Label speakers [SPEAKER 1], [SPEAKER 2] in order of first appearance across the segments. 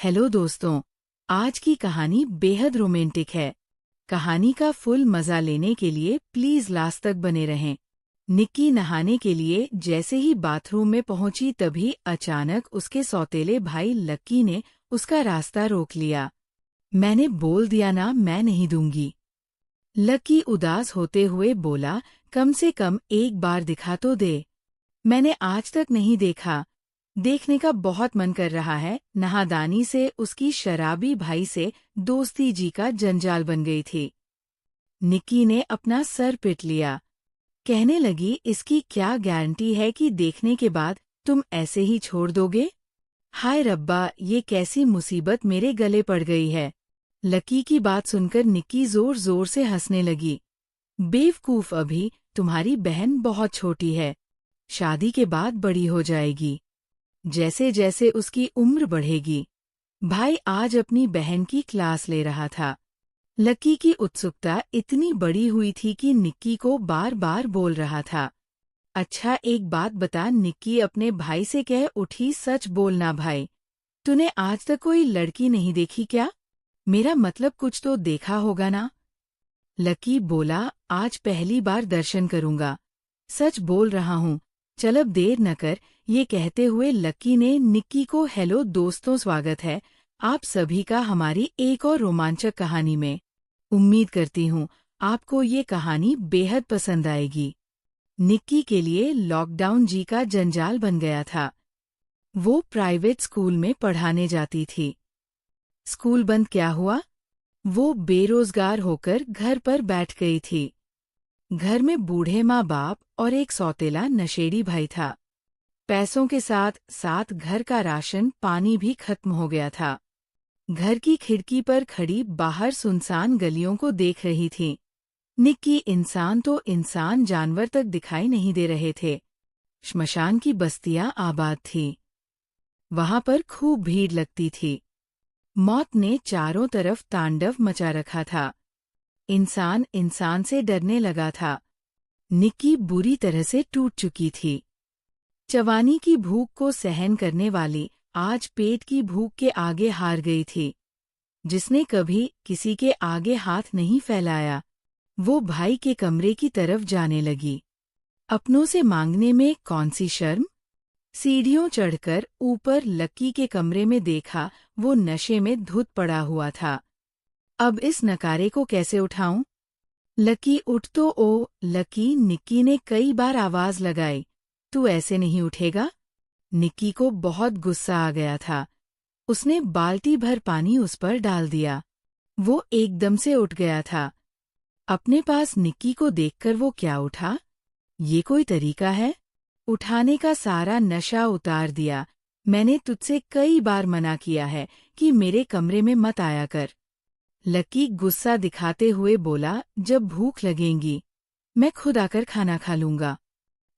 [SPEAKER 1] Hello दोस्तों, आज की कहानी बेहद रोमांटिक है। कहानी का फुल मजा लेने के लिए प्लीज लास्ट तक बने रहें। निक्की नहाने के लिए जैसे ही बाथरूम में पहुंची तभी अचानक उसके सौतेले भाई लक्की ने उसका रास्ता रोक लिया। मैंने बोल दिया ना, मैं नहीं दूंगी। लक्की उदास होते हुए बोला, कम से कम एक बार दिखा तो दे। मैंने आज तक नहीं देखा। देखने का बहुत मन कर रहा है। नहादानी से उसकी शराबी भाई से दोस्ती जी का जंजाल बन गई थी। निक्की ने अपना सर पीट लिया। कहने लगी, इसकी क्या गारंटी है कि देखने के बाद तुम ऐसे ही छोड़ दोगे? हाय रब्बा, ये कैसी मुसीबत मेरे गले पड़ गई है। लकी की बात सुनकर निक्की जोर जोर से हंसने लगी। बेवकूफ, अभी तुम्हारी बहन बहुत छोटी है, शादी के बाद बड़ी हो जाएगी। जैसे जैसे उसकी उम्र बढ़ेगी। भाई आज अपनी बहन की क्लास ले रहा था। लकी की उत्सुकता इतनी बड़ी हुई थी कि निक्की को बार बार बोल रहा था, अच्छा एक बात बता। निक्की अपने भाई से कह उठी, सच बोलना भाई, तूने आज तक कोई लड़की नहीं देखी क्या? मेरा मतलब कुछ तो देखा होगा ना? लकी बोला, आज पहली बार दर्शन करूंगा, सच बोल रहा हूँ, चल अब देर न कर। ये कहते हुए लकी ने निक्की को हेलो दोस्तों, स्वागत है आप सभी का हमारी एक और रोमांचक कहानी में। उम्मीद करती हूँ आपको ये कहानी बेहद पसंद आएगी। निक्की के लिए लॉकडाउन जी का जंजाल बन गया था। वो प्राइवेट स्कूल में पढ़ाने जाती थी। स्कूल बंद क्या हुआ? वो बेरोजगार होकर घर पर बैठ गई थी। घर में बूढ़े माँ बाप और एक सौतेला नशेड़ी भाई था। पैसों के साथ साथ घर का राशन पानी भी खत्म हो गया था। घर की खिड़की पर खड़ी बाहर सुनसान गलियों को देख रही थी। निक्की, इंसान तो इंसान, जानवर तक दिखाई नहीं दे रहे थे। श्मशान की बस्तियां आबाद थीं। वहां पर खूब भीड़ लगती थी। मौत ने चारों तरफ तांडव मचा रखा था। इंसान इंसान से डरने लगा था। निक्की बुरी तरह से टूट चुकी थी। जवानी की भूख को सहन करने वाली आज पेट की भूख के आगे हार गई थी। जिसने कभी किसी के आगे हाथ नहीं फैलाया, वो भाई के कमरे की तरफ जाने लगी। अपनों से मांगने में कौन सी शर्म? सीढ़ियों चढ़कर ऊपर लक्की के कमरे में देखा, वो नशे में धुत पड़ा हुआ था। अब इस नकारे को कैसे उठाऊं? लकी उठ तो ओ लकी, निक्की ने कई बार आवाज लगाई, तू ऐसे नहीं उठेगा। निक्की को बहुत गुस्सा आ गया था। उसने बाल्टी भर पानी उस पर डाल दिया। वो एकदम से उठ गया था। अपने पास निक्की को देखकर वो क्या उठा? ये कोई तरीका है? उठाने का सारा नशा उतार दिया। मैंने तुझसे कई बार मना किया है कि मेरे कमरे में मत आया कर। लकी गुस्सा दिखाते हुए बोला, जब भूख लगेगी मैं खुद आकर खाना खा लूंगा।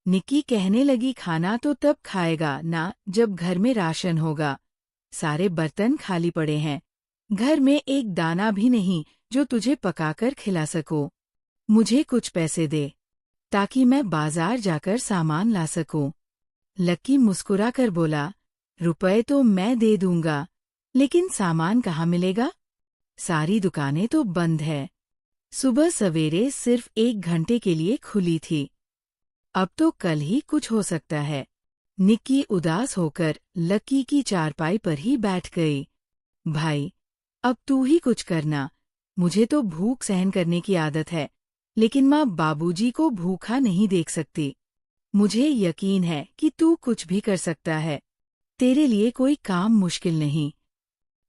[SPEAKER 1] निक्की कहने लगी, खाना तो तब खाएगा ना जब घर में राशन होगा। सारे बर्तन खाली पड़े हैं। घर में एक दाना भी नहीं जो तुझे पकाकर खिला सको। मुझे कुछ पैसे दे ताकि मैं बाजार जाकर सामान ला सकूं। लकी मुस्कुरा कर बोला, रुपए तो मैं दे दूंगा, लेकिन सामान कहाँ मिलेगा? सारी दुकानें तो बंद है। सुबह सवेरे सिर्फ 1 घंटे के लिए खुली थी। अब तो कल ही कुछ हो सकता है। निक्की उदास होकर लकी की चारपाई पर ही बैठ गई। भाई, अब तू ही कुछ करना। मुझे तो भूख सहन करने की आदत है, लेकिन माँ बाबूजी को भूखा नहीं देख सकती। मुझे यकीन है कि तू कुछ भी कर सकता है। तेरे लिए कोई काम मुश्किल नहीं।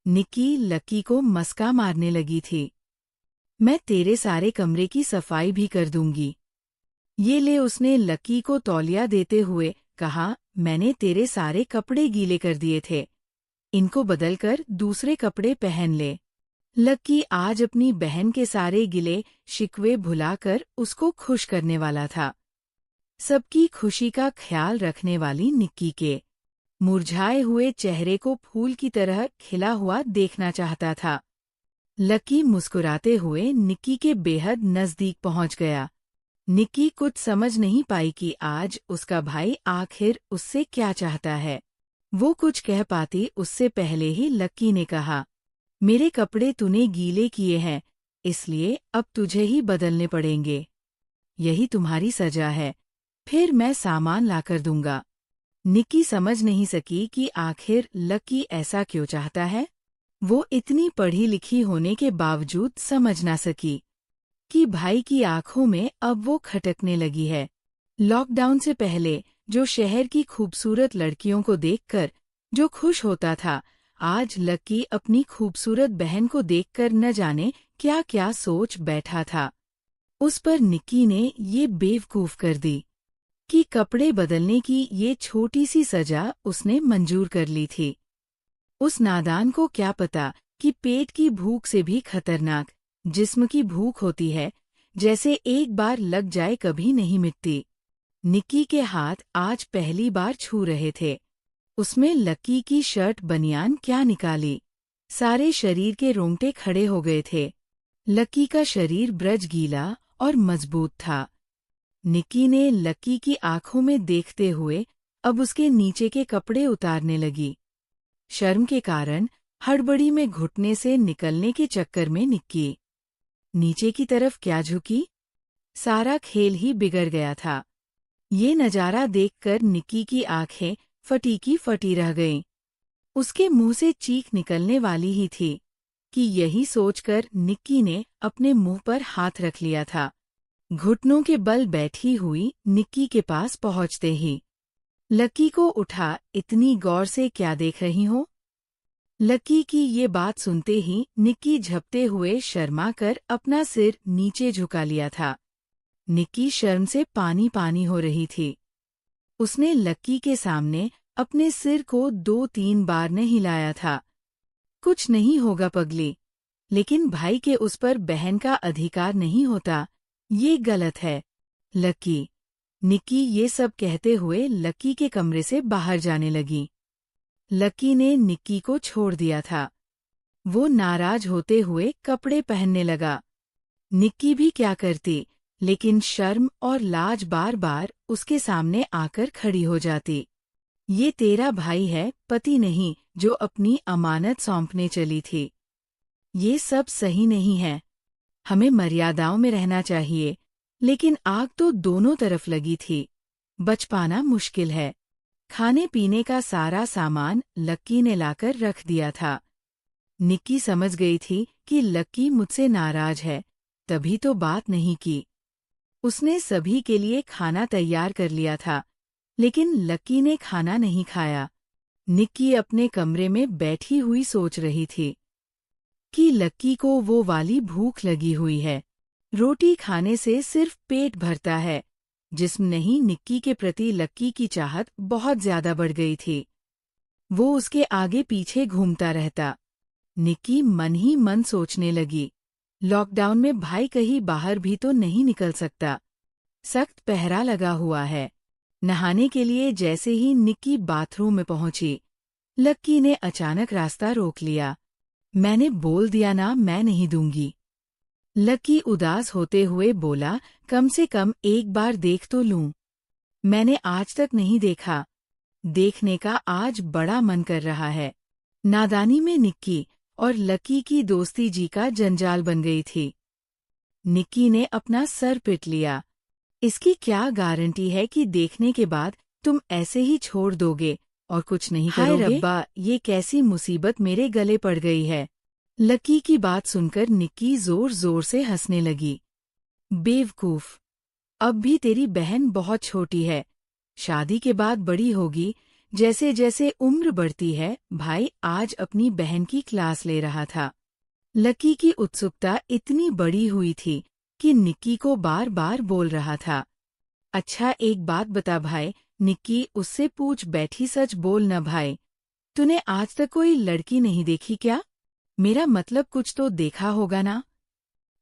[SPEAKER 1] निक्की लकी को मस्का मारने लगी थी। मैं तेरे सारे कमरे की सफाई भी कर दूंगी। ये ले, उसने लकी को तौलिया देते हुए कहा, मैंने तेरे सारे कपड़े गीले कर दिए थे, इनको बदलकर दूसरे कपड़े पहन ले। लकी आज अपनी बहन के सारे गिले शिकवे भुलाकर उसको खुश करने वाला था। सबकी खुशी का ख्याल रखने वाली निक्की के मुरझाए हुए चेहरे को फूल की तरह खिला हुआ देखना चाहता था। लकी मुस्कुराते हुए निक्की के बेहद नजदीक पहुंच गया। निक्की कुछ समझ नहीं पाई कि आज उसका भाई आखिर उससे क्या चाहता है। वो कुछ कह पाती उससे पहले ही लक्की ने कहा, मेरे कपड़े तूने गीले किए हैं, इसलिए अब तुझे ही बदलने पड़ेंगे। यही तुम्हारी सजा है, फिर मैं सामान लाकर दूंगा। निक्की समझ नहीं सकी कि आखिर लक्की ऐसा क्यों चाहता है। वो इतनी पढ़ी लिखी होने के बावजूद समझ ना सकी कि भाई की आंखों में अब वो खटकने लगी है। लॉकडाउन से पहले जो शहर की खूबसूरत लड़कियों को देखकर जो खुश होता था, आज लक्की अपनी खूबसूरत बहन को देखकर न जाने क्या क्या सोच बैठा था। उस पर निक्की ने ये बेवकूफ कर दी कि कपड़े बदलने की ये छोटी सी सजा उसने मंजूर कर ली थी। उस नादान को क्या पता कि पेट की भूख से भी खतरनाक जिस्म की भूख होती है, जैसे एक बार लग जाए कभी नहीं मिटती। निक्की के हाथ आज पहली बार छू रहे थे। उसमें लक्की की शर्ट बनियान क्या निकाली। सारे शरीर के रोंगटे खड़े हो गए थे। लक्की का शरीर ब्रज गीला और मजबूत था। निक्की ने लक्की की आंखों में देखते हुए अब उसके नीचे के कपड़े उतारने लगी। शर्म के कारण हड़बड़ी में घुटने से निकलने के चक्कर में निक्की नीचे की तरफ क्या झुकी। सारा खेल ही बिगड़ गया था। ये नजारा देखकर निक्की की आंखें फटी की फटी रह गईं। उसके मुंह से चीख निकलने वाली ही थी कि यही सोचकर निक्की ने अपने मुंह पर हाथ रख लिया था। घुटनों के बल बैठी हुई निक्की के पास पहुंचते ही लक्की को उठा, इतनी गौर से क्या देख रही हो। लक्की की ये बात सुनते ही निक्की झपटे हुए शर्मा कर अपना सिर नीचे झुका लिया था। निक्की शर्म से पानी पानी हो रही थी। उसने लक्की के सामने अपने सिर को 2-3 बार ने हिलाया था। कुछ नहीं होगा पगली, लेकिन भाई के उस पर बहन का अधिकार नहीं होता, ये गलत है। लक्की, निक्की ये सब कहते हुए लक्की के कमरे से बाहर जाने लगी। लक्की ने निक्की को छोड़ दिया था। वो नाराज होते हुए कपड़े पहनने लगा। निक्की भी क्या करती, लेकिन शर्म और लाज बार बार उसके सामने आकर खड़ी हो जाती। ये तेरा भाई है, पति नहीं, जो अपनी अमानत सौंपने चली थी। ये सब सही नहीं है। हमें मर्यादाओं में रहना चाहिए, लेकिन आग तो दोनों तरफ लगी थी। बच पाना मुश्किल है। खाने पीने का सारा सामान लक्की ने लाकर रख दिया था। निक्की समझ गई थी कि लक्की मुझसे नाराज है, तभी तो बात नहीं की। उसने सभी के लिए खाना तैयार कर लिया था, लेकिन लक्की ने खाना नहीं खाया। निक्की अपने कमरे में बैठी हुई सोच रही थी कि लक्की को वो वाली भूख लगी हुई है। रोटी खाने से सिर्फ पेट भरता है, जिस्म नहीं। निक्की के प्रति लक्की की चाहत बहुत ज्यादा बढ़ गई थी। वो उसके आगे पीछे घूमता रहता। निक्की मन ही मन सोचने लगी, लॉकडाउन में भाई कहीं बाहर भी तो नहीं निकल सकता। सख्त पहरा लगा हुआ है। नहाने के लिए जैसे ही निक्की बाथरूम में पहुंची, लक्की ने अचानक रास्ता रोक लिया। मैंने बोल दिया ना, मैं नहीं दूंगी। लक्की उदास होते हुए बोला, कम से कम एक बार देख तो लूं। मैंने आज तक नहीं देखा। देखने का आज बड़ा मन कर रहा है। नादानी में निक्की और लक्की की दोस्ती जी का जंजाल बन गई थी। निक्की ने अपना सर पीट लिया। इसकी क्या गारंटी है कि देखने के बाद तुम ऐसे ही छोड़ दोगे और कुछ नहीं करोगे? हाय रब्बा, ये कैसी मुसीबत मेरे गले पड़ गई है। लक्की की बात सुनकर निक्की जोर जोर से हंसने लगी। बेवकूफ, अब भी तेरी बहन बहुत छोटी है, शादी के बाद बड़ी होगी। जैसे जैसे उम्र बढ़ती है, भाई आज अपनी बहन की क्लास ले रहा था। लक्की की उत्सुकता इतनी बड़ी हुई थी कि निक्की को बार बार बोल रहा था, अच्छा एक बात बता भाई। निक्की उससे पूछ बैठी, सच बोल न भाई, तूने आज तक कोई लड़की नहीं देखी क्या? मेरा मतलब कुछ तो देखा होगा ना।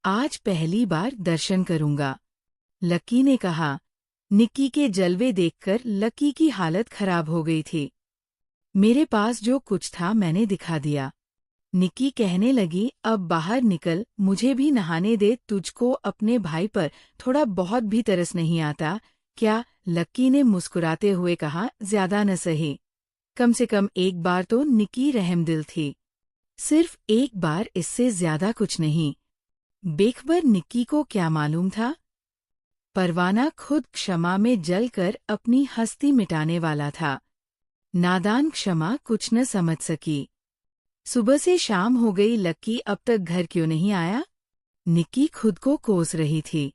[SPEAKER 1] आज पहली बार दर्शन करूंगा, लक्की ने कहा। निक्की के जलवे देखकर लक्की की हालत खराब हो गई थी। मेरे पास जो कुछ था मैंने दिखा दिया। निक्की कहने लगी, अब बाहर निकल, मुझे भी नहाने दे। तुझको अपने भाई पर थोड़ा बहुत भी तरस नहीं आता क्या? लक्की ने मुस्कुराते हुए कहा, ज्यादा न सही। कम से कम एक बार तो निक्की रहमदिल थी। सिर्फ एक बार, इससे ज्यादा कुछ नहीं। बेखबर निक्की को क्या मालूम था? परवाना खुद क्षमा में जलकर अपनी हस्ती मिटाने वाला था। नादान क्षमा कुछ न समझ सकी। सुबह से शाम हो गई, लक्की अब तक घर क्यों नहीं आया? निक्की खुद को कोस रही थी।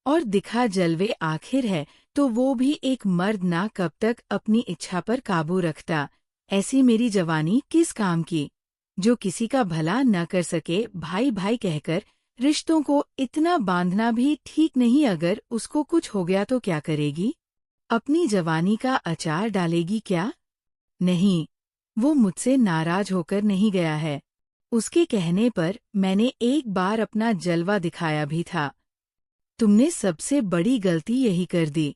[SPEAKER 1] और दिखा जलवे आखिर है तो वो भी एक मर्द ना कब तक अपनी इच्छा पर काबू रखता। ऐसी मेरी जवानी किस काम की, जो किसी का भला न कर सके। भाई भाई कहकर रिश्तों को इतना बांधना भी ठीक नहीं। अगर उसको कुछ हो गया तो क्या करेगी? अपनी जवानी का अचार डालेगी क्या? नहीं, वो मुझसे नाराज होकर नहीं गया है। उसके कहने पर मैंने एक बार अपना जलवा दिखाया भी था। तुमने सबसे बड़ी गलती यही कर दी।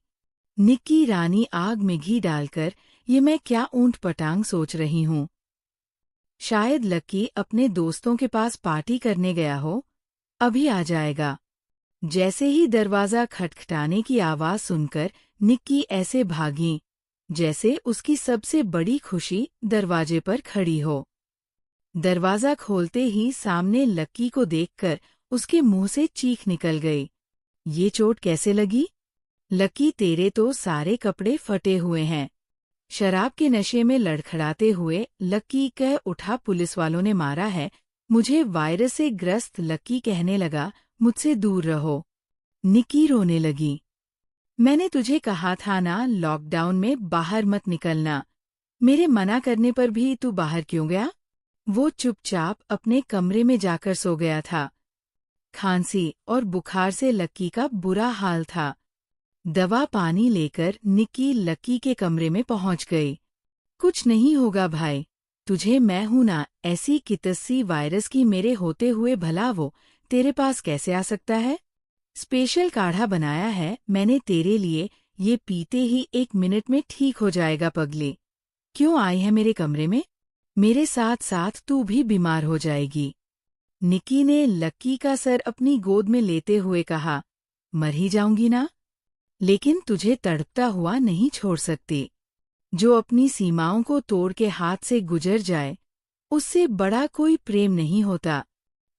[SPEAKER 1] निक्की रानी आग में घी डालकर, ये मैं क्या ऊंट पटांग सोच रही हूँ। शायद लक्की अपने दोस्तों के पास पार्टी करने गया हो, अभी आ जाएगा। जैसे ही दरवाजा खटखटाने की आवाज सुनकर निक्की ऐसे भागी जैसे उसकी सबसे बड़ी खुशी दरवाजे पर खड़ी हो। दरवाजा खोलते ही सामने लक्की को देखकर उसके मुंह से चीख निकल गई। ये चोट कैसे लगी? लक्की, तेरे तो सारे कपड़े फटे हुए हैं। शराब के नशे में लड़खड़ाते हुए लक्की कह उठा, पुलिस वालों ने मारा है मुझे। वायरस से ग्रस्त लक्की कहने लगा, मुझसे दूर रहो। निक्की रोने लगी। मैंने तुझे कहा था ना, लॉकडाउन में बाहर मत निकलना। मेरे मना करने पर भी तू बाहर क्यों गया? वो चुपचाप अपने कमरे में जाकर सो गया था। खांसी और बुखार से लक्की का बुरा हाल था। दवा पानी लेकर निक्की लक्की के कमरे में पहुंच गई। कुछ नहीं होगा भाई, तुझे मैं हूं ना। ऐसी कितस्सी वायरस की मेरे होते हुए भला वो तेरे पास कैसे आ सकता है? स्पेशल काढ़ा बनाया है मैंने तेरे लिए, ये पीते ही 1 मिनट में ठीक हो जाएगा। पगली, क्यों आई है मेरे कमरे में? मेरे साथ साथ तू भी बीमार हो जाएगी। निक्की ने लक्की का सर अपनी गोद में लेते हुए कहा, मर ही जाऊंगी ना, लेकिन तुझे तड़पता हुआ नहीं छोड़ सकती। जो अपनी सीमाओं को तोड़ के हाथ से गुजर जाए, उससे बड़ा कोई प्रेम नहीं होता।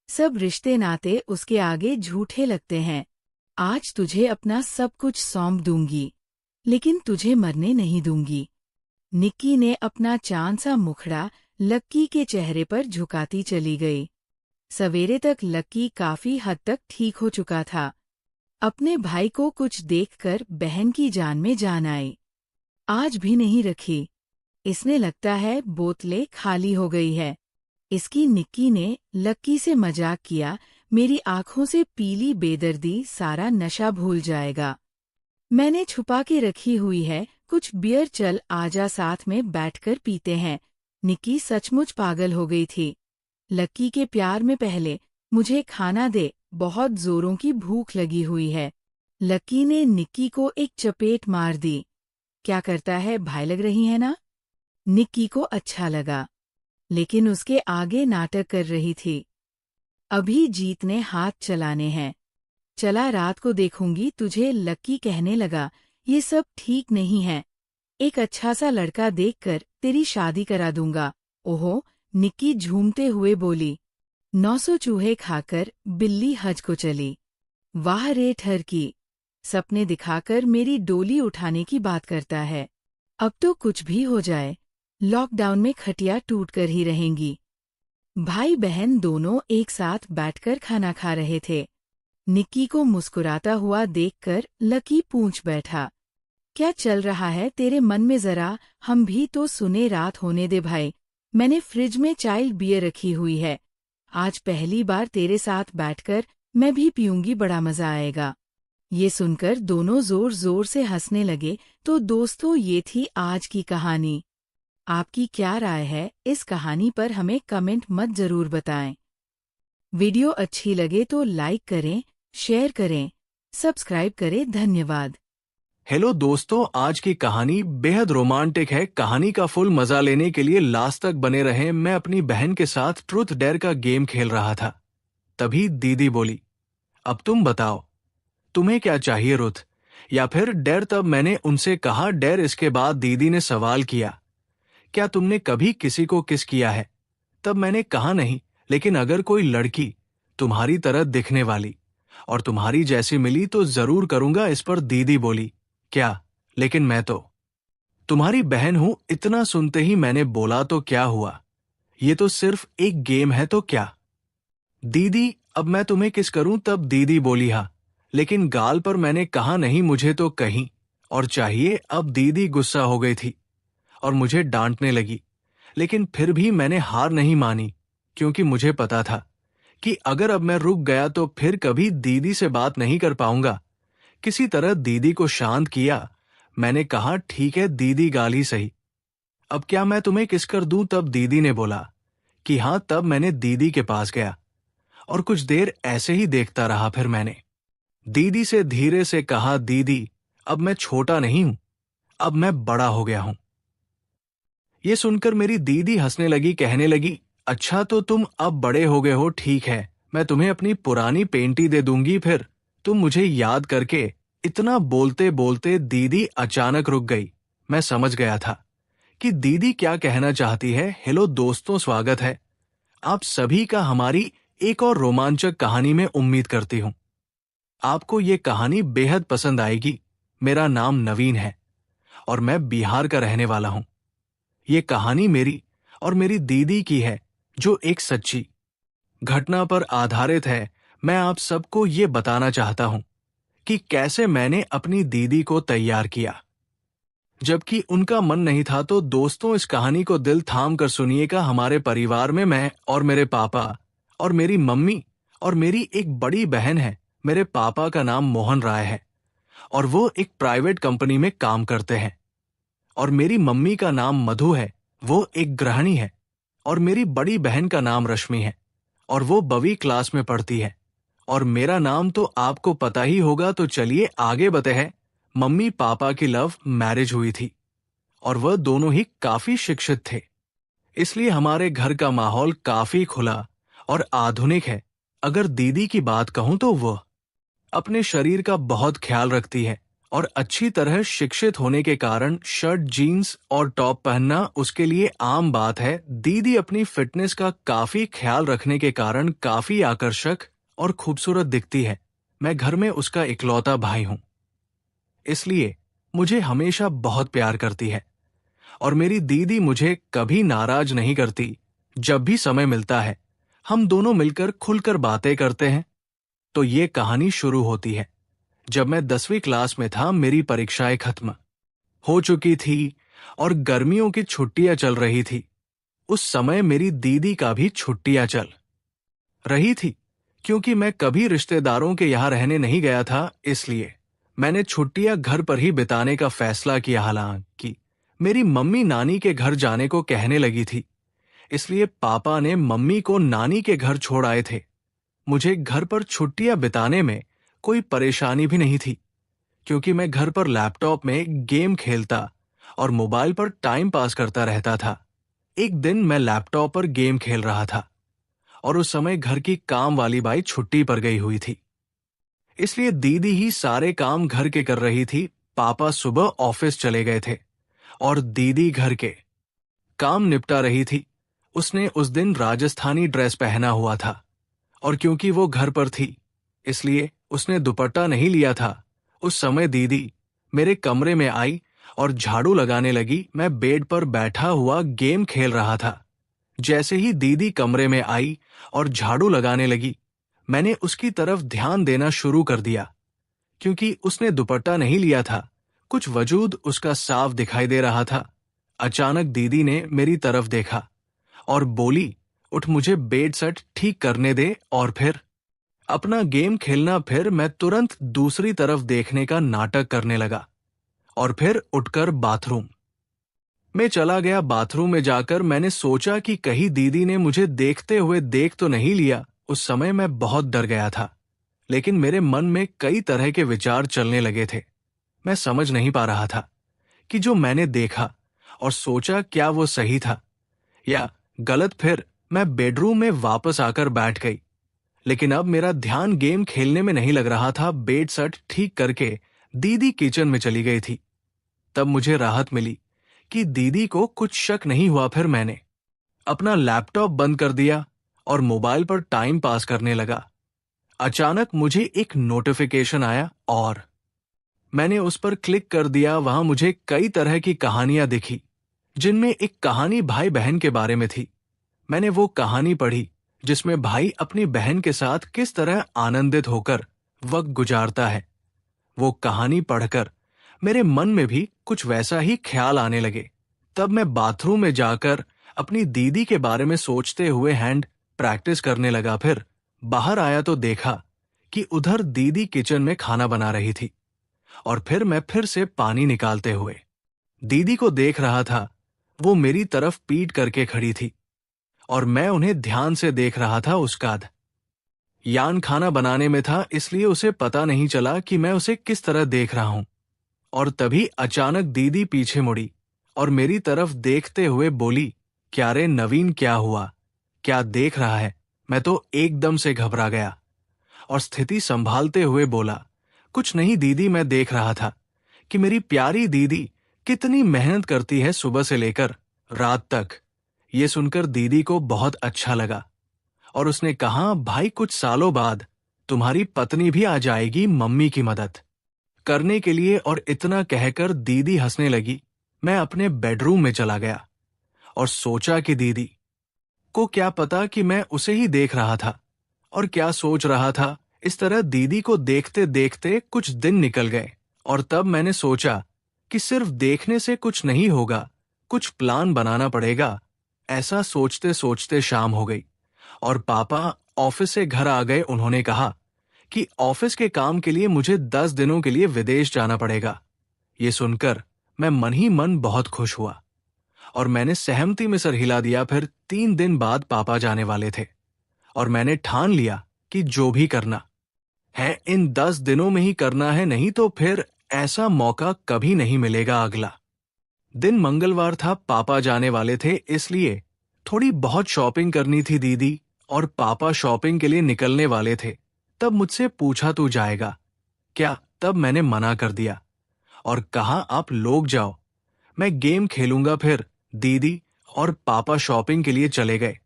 [SPEAKER 1] सब रिश्ते नाते उसके आगे झूठे लगते हैं। आज तुझे अपना सब कुछ सौंप दूंगी, लेकिन तुझे मरने नहीं दूंगी। निक्की ने अपना चांद सा मुखड़ा लक्की के चेहरे पर झुकाती चली गई। सवेरे तक लक्की काफी हद तक ठीक हो चुका था। अपने भाई को कुछ देखकर बहन की जान में जान आई। आज भी नहीं रखी। इसने लगता है बोतलें खाली हो गई है इसकी। निक्की ने लक्की से मजाक किया, मेरी आंखों से पीली बेदर्दी, सारा नशा भूल जाएगा। मैंने छुपा के रखी हुई है कुछ बियर, चल आजा साथ में बैठकर पीते हैं। निक्की सचमुच पागल हो गई थी। लक्की के प्यार में पहले मुझे खाना दे, बहुत जोरों की भूख लगी हुई है। लक्की ने निक्की को एक चपेट मार दी। क्या करता है भाई, लग रही है ना? निक्की को अच्छा लगा, लेकिन उसके आगे नाटक कर रही थी। अभी जीतने हाथ चलाने हैं। चला रात को देखूंगी तुझे। लक्की कहने लगा, ये सब ठीक नहीं है। एक अच्छा सा लड़का देखकर तेरी शादी करा दूंगा। ओहो, निक्की झूमते हुए बोली। 900 चूहे खाकर बिल्ली हज को चली। वाह रे ठरकी, सपने दिखाकर मेरी डोली उठाने की बात करता है। अब तो कुछ भी हो जाए, लॉकडाउन में खटिया टूटकर ही रहेंगी। भाई बहन दोनों एक साथ बैठकर खाना खा रहे थे। निक्की को मुस्कुराता हुआ देखकर लक्की पूछ बैठा, क्या चल रहा है तेरे मन में, जरा हम भी तो सुने। रात होने दे भाई, मैंने फ्रिज में चाइल्ड बियर रखी हुई है। आज पहली बार तेरे साथ बैठकर मैं भी पीऊंगी, बड़ा मजा आएगा। ये सुनकर दोनों जोर जोर से हंसने लगे। तो दोस्तों, ये थी आज की कहानी। आपकी क्या राय है इस कहानी पर, हमें कमेंट मत जरूर बताएं। वीडियो अच्छी लगे तो लाइक करें, शेयर करें, सब्सक्राइब करें। धन्यवाद।
[SPEAKER 2] हेलो दोस्तों, आज की कहानी बेहद रोमांटिक है। कहानी का फुल मजा लेने के लिए लास्ट तक बने रहें। मैं अपनी बहन के साथ ट्रूथ डेयर का गेम खेल रहा था। तभी दीदी बोली, अब तुम बताओ तुम्हें क्या चाहिए रुथ, या फिर डेयर। तब मैंने उनसे कहा डेयर। इसके बाद दीदी ने सवाल किया, क्या तुमने कभी किसी को किस किया है? तब मैंने कहा नहीं, लेकिन अगर कोई लड़की तुम्हारी तरह दिखने वाली और तुम्हारी जैसी मिली तो जरूर करूंगा। इस पर दीदी बोली, क्या? लेकिन मैं तो तुम्हारी बहन हूं। इतना सुनते ही मैंने बोला, तो क्या हुआ? ये तो सिर्फ एक गेम है, तो क्या? दीदी, अब मैं तुम्हें किस करूं? तब दीदी बोली, हाँ, लेकिन गाल पर। मैंने कहा नहीं, मुझे तो कहीं और चाहिए। अब दीदी गुस्सा हो गई थी और मुझे डांटने लगी, लेकिन फिर भी मैंने हार नहीं मानी, क्योंकि मुझे पता था कि अगर अब मैं रुक गया तो फिर कभी दीदी से बात नहीं कर पाऊंगा। किसी तरह दीदी को शांत किया। मैंने कहा, ठीक है दीदी, गाल ही सही, अब क्या मैं तुम्हें किस कर दूं? तब दीदी ने बोला कि हाँ। तब मैंने दीदी के पास गया और कुछ देर ऐसे ही देखता रहा। फिर मैंने दीदी से धीरे से कहा, दीदी, अब मैं छोटा नहीं हूं, अब मैं बड़ा हो गया हूं। ये सुनकर मेरी दीदी हंसने लगी, कहने लगी, अच्छा तो तुम अब बड़े हो गए हो, ठीक है, मैं तुम्हें अपनी पुरानी पेंटी दे दूंगी, फिर तुम मुझे याद करके। इतना बोलते बोलते दीदी अचानक रुक गई। मैं समझ गया था कि दीदी क्या कहना चाहती है। हेलो दोस्तों, स्वागत है आप सभी का हमारी एक और रोमांचक कहानी में। उम्मीद करती हूं आपको ये कहानी बेहद पसंद आएगी। मेरा नाम नवीन है और मैं बिहार का रहने वाला हूं। ये कहानी मेरी और मेरी दीदी की है, जो एक सच्ची घटना पर आधारित है। मैं आप सबको ये बताना चाहता हूं कि कैसे मैंने अपनी दीदी को तैयार किया जबकि उनका मन नहीं था। तो दोस्तों, इस कहानी को दिल थाम कर सुनिएगा। हमारे परिवार में मैं और मेरे पापा और मेरी मम्मी और मेरी एक बड़ी बहन है। मेरे पापा का नाम मोहन राय है और वो एक प्राइवेट कंपनी में काम करते हैं। और मेरी मम्मी का नाम मधु है, वो एक गृहिणी है। और मेरी बड़ी बहन का नाम रश्मि है और वो 12वीं क्लास में पढ़ती है। और मेरा नाम तो आपको पता ही होगा, तो चलिए आगे बढ़ते हैं। मम्मी पापा की लव मैरिज हुई थी और वह दोनों ही काफी शिक्षित थे, इसलिए हमारे घर का माहौल काफी खुला और आधुनिक है। अगर दीदी की बात कहूं तो वह अपने शरीर का बहुत ख्याल रखती है और अच्छी तरह शिक्षित होने के कारण शर्ट, जीन्स और टॉप पहनना उसके लिए आम बात है। दीदी अपनी फिटनेस का काफी ख्याल रखने के कारण काफी आकर्षक और खूबसूरत दिखती है। मैं घर में उसका इकलौता भाई हूं, इसलिए मुझे हमेशा बहुत प्यार करती है और मेरी दीदी मुझे कभी नाराज नहीं करती। जब भी समय मिलता है हम दोनों मिलकर खुलकर बातें करते हैं। तो ये कहानी शुरू होती है जब मैं 10वीं क्लास में था। मेरी परीक्षाएं खत्म हो चुकी थी और गर्मियों की छुट्टियां चल रही थी। उस समय मेरी दीदी का भी छुट्टियां चल रही थी, क्योंकि मैं कभी रिश्तेदारों के यहाँ रहने नहीं गया था, इसलिए मैंने छुट्टियां घर पर ही बिताने का फैसला किया। हालांकि मेरी मम्मी नानी के घर जाने को कहने लगी थी, इसलिए पापा ने मम्मी को नानी के घर छोड़ आए थे। मुझे घर पर छुट्टियां बिताने में कोई परेशानी भी नहीं थी, क्योंकि मैं घर पर लैपटॉप में गेम खेलता और मोबाइल पर टाइम पास करता रहता था। एक दिन मैं लैपटॉप पर गेम खेल रहा था और उस समय घर की काम वाली बाई छुट्टी पर गई हुई थी, इसलिए दीदी ही सारे काम घर के कर रही थी। पापा सुबह ऑफिस चले गए थे और दीदी घर के काम निपटा रही थी। उसने उस दिन राजस्थानी ड्रेस पहना हुआ था और क्योंकि वो घर पर थी, इसलिए उसने दुपट्टा नहीं लिया था। उस समय दीदी मेरे कमरे में आई और झाड़ू लगाने लगी। मैं बेड पर बैठा हुआ गेम खेल रहा था। जैसे ही दीदी कमरे में आई और झाड़ू लगाने लगी, मैंने उसकी तरफ ध्यान देना शुरू कर दिया। क्योंकि उसने दुपट्टा नहीं लिया था, कुछ वजूद उसका साफ दिखाई दे रहा था। अचानक दीदी ने मेरी तरफ देखा और बोली, उठ, मुझे बेड सेट ठीक करने दे और फिर अपना गेम खेलना। फिर मैं तुरंत दूसरी तरफ देखने का नाटक करने लगा और फिर उठकर बाथरूम में चला गया। बाथरूम में जाकर मैंने सोचा कि कहीं दीदी ने मुझे देखते हुए देख तो नहीं लिया। उस समय मैं बहुत डर गया था, लेकिन मेरे मन में कई तरह के विचार चलने लगे थे। मैं समझ नहीं पा रहा था कि जो मैंने देखा और सोचा क्या वो सही था या गलत। फिर मैं बेडरूम में वापस आकर बैठ गई, लेकिन अब मेरा ध्यान गेम खेलने में नहीं लग रहा था। बेड सेट ठीक करके दीदी किचन में चली गई थी। तब मुझे राहत मिली, कि दीदी को कुछ शक नहीं हुआ। फिर मैंने अपना लैपटॉप बंद कर दिया और मोबाइल पर टाइम पास करने लगा। अचानक मुझे एक नोटिफिकेशन आया और मैंने उस पर क्लिक कर दिया। वहां मुझे कई तरह की कहानियां दिखी, जिनमें एक कहानी भाई बहन के बारे में थी। मैंने वो कहानी पढ़ी जिसमें भाई अपनी बहन के साथ किस तरह आनंदित होकर वक्त गुजारता है। वो कहानी पढ़कर मेरे मन में भी कुछ वैसा ही ख्याल आने लगे। तब मैं बाथरूम में जाकर अपनी दीदी के बारे में सोचते हुए हैंड प्रैक्टिस करने लगा। फिर बाहर आया तो देखा कि उधर दीदी किचन में खाना बना रही थी और फिर मैं फिर से पानी निकालते हुए दीदी को देख रहा था। वो मेरी तरफ पीठ करके खड़ी थी और मैं उन्हें ध्यान से देख रहा था। उसका यान खाना बनाने में था, इसलिए उसे पता नहीं चला कि मैं उसे किस तरह देख रहा हूं। और तभी अचानक दीदी पीछे मुड़ी और मेरी तरफ देखते हुए बोली, क्या रे नवीन, क्या हुआ, क्या देख रहा है? मैं तो एकदम से घबरा गया और स्थिति संभालते हुए बोला, कुछ नहीं दीदी, मैं देख रहा था कि मेरी प्यारी दीदी कितनी मेहनत करती है सुबह से लेकर रात तक। ये सुनकर दीदी को बहुत अच्छा लगा और उसने कहा, भाई कुछ सालों बाद तुम्हारी पत्नी भी आ जाएगी मम्मी की मदद करने के लिए। और इतना कहकर दीदी हंसने लगी। मैं अपने बेडरूम में चला गया और सोचा कि दीदी को क्या पता कि मैं उसे ही देख रहा था और क्या सोच रहा था। इस तरह दीदी को देखते देखते कुछ दिन निकल गए और तब मैंने सोचा कि सिर्फ देखने से कुछ नहीं होगा, कुछ प्लान बनाना पड़ेगा। ऐसा सोचते सोचते शाम हो गई और पापा ऑफिस से घर आ गए। उन्होंने कहा कि ऑफिस के काम के लिए मुझे 10 दिनों के लिए विदेश जाना पड़ेगा। ये सुनकर मैं मन ही मन बहुत खुश हुआ और मैंने सहमति में सर हिला दिया। फिर 3 दिन बाद पापा जाने वाले थे और मैंने ठान लिया कि जो भी करना है इन 10 दिनों में ही करना है, नहीं तो फिर ऐसा मौका कभी नहीं मिलेगा। अगला दिन मंगलवार था, पापा जाने वाले थे, इसलिए थोड़ी बहुत शॉपिंग करनी थी। दीदी और पापा शॉपिंग के लिए निकलने वाले थे। तब मुझसे पूछा, तू जाएगा क्या? तब मैंने मना कर दिया और कहा, आप लोग जाओ, मैं गेम खेलूंगा। फिर दीदी और पापा शॉपिंग के लिए चले गए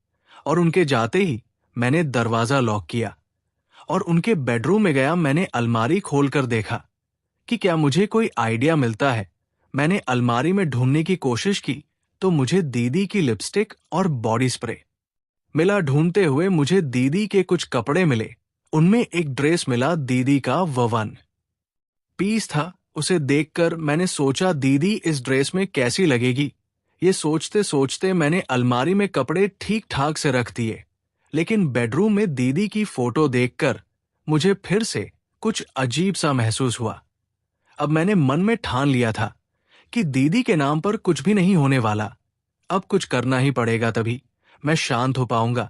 [SPEAKER 2] और उनके जाते ही मैंने दरवाजा लॉक किया और उनके बेडरूम में गया। मैंने अलमारी खोलकर देखा कि क्या मुझे कोई आइडिया मिलता है। मैंने अलमारी में ढूंढने की कोशिश की तो मुझे दीदी की लिपस्टिक और बॉडी स्प्रे मिला। ढूंढते हुए मुझे दीदी के कुछ कपड़े मिले। उनमें एक ड्रेस मिला, दीदी का वन पीस था। उसे देखकर मैंने सोचा, दीदी इस ड्रेस में कैसी लगेगी। ये सोचते सोचते मैंने अलमारी में कपड़े ठीक ठाक से रख दिए, लेकिन बेडरूम में दीदी की फोटो देखकर मुझे फिर से कुछ अजीब सा महसूस हुआ। अब मैंने मन में ठान लिया था कि दीदी के नाम पर कुछ भी नहीं होने वाला। अब कुछ करना ही पड़ेगा, तभी मैं शांत हो पाऊंगा।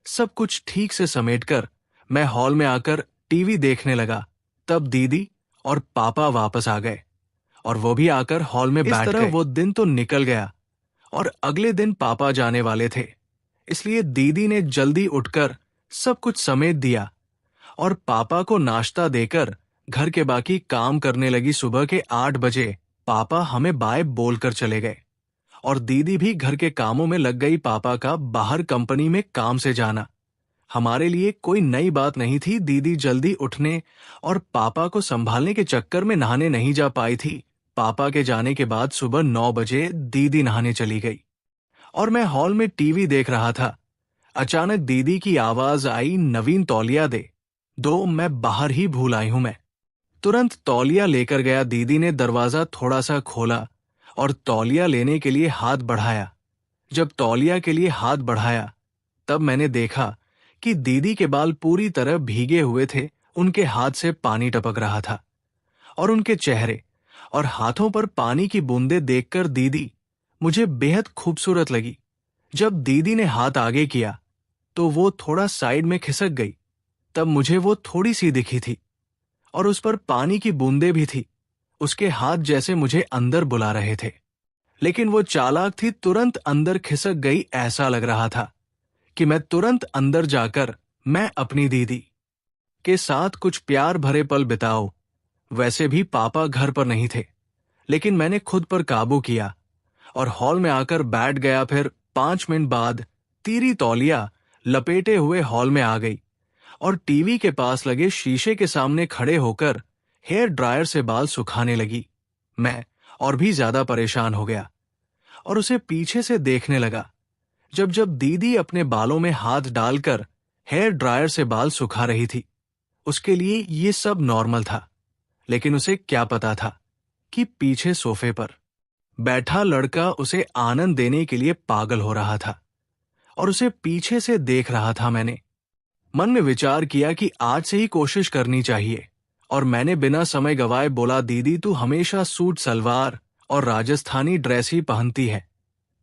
[SPEAKER 2] सब कुछ ठीक से समेटकर मैं हॉल में आकर टीवी देखने लगा। तब दीदी और पापा वापस आ गए और वो भी आकर हॉल में बैठ गए। इस तरह वो दिन तो निकल गया और अगले दिन पापा जाने वाले थे, इसलिए दीदी ने जल्दी उठकर सब कुछ समेट दिया और पापा को नाश्ता देकर घर के बाकी काम करने लगी। सुबह के 8 बजे पापा हमें बाय बोलकर चले गए और दीदी भी घर के कामों में लग गई। पापा का बाहर कंपनी में काम से जाना हमारे लिए कोई नई बात नहीं थी। दीदी जल्दी उठने और पापा को संभालने के चक्कर में नहाने नहीं जा पाई थी। पापा के जाने के बाद सुबह 9 बजे दीदी नहाने चली गई और मैं हॉल में टीवी देख रहा था। अचानक दीदी की आवाज आई, नवीन तौलिया दे दो, मैं बाहर ही भूल आई हूं। मैं तुरंत तौलिया लेकर गया। दीदी ने दरवाजा थोड़ा सा खोला और तौलिया लेने के लिए हाथ बढ़ाया। जब तौलिया के लिए हाथ बढ़ाया तब मैंने देखा कि दीदी के बाल पूरी तरह भीगे हुए थे। उनके हाथ से पानी टपक रहा था और उनके चेहरे और हाथों पर पानी की बूंदें देखकर दीदी मुझे बेहद खूबसूरत लगी। जब दीदी ने हाथ आगे किया तो वो थोड़ा साइड में खिसक गई। तब मुझे वो थोड़ी सी दिखी थी और उस पर पानी की बूंदें भी थी। उसके हाथ जैसे मुझे अंदर बुला रहे थे, लेकिन वो चालाक थी, तुरंत अंदर खिसक गई। ऐसा लग रहा था कि मैं तुरंत अंदर जाकर मैं अपनी दीदी के साथ कुछ प्यार भरे पल बिताऊं। वैसे भी पापा घर पर नहीं थे, लेकिन मैंने खुद पर काबू किया और हॉल में आकर बैठ गया। फिर 5 मिनट बाद तीरी तौलिया लपेटे हुए हॉल में आ गई और टीवी के पास लगे शीशे के सामने खड़े होकर हेयर ड्रायर से बाल सुखाने लगी। मैं और भी ज्यादा परेशान हो गया और उसे पीछे से देखने लगा। जब जब दीदी अपने बालों में हाथ डालकर हेयर ड्रायर से बाल सुखा रही थी, उसके लिए ये सब नॉर्मल था, लेकिन उसे क्या पता था कि पीछे सोफे पर बैठा लड़का उसे आनंद देने के लिए पागल हो रहा था और उसे पीछे से देख रहा था। मैंने मन में विचार किया कि आज से ही कोशिश करनी चाहिए और मैंने बिना समय गवाए बोला, दीदी तू हमेशा सूट सलवार और राजस्थानी ड्रेस ही पहनती है।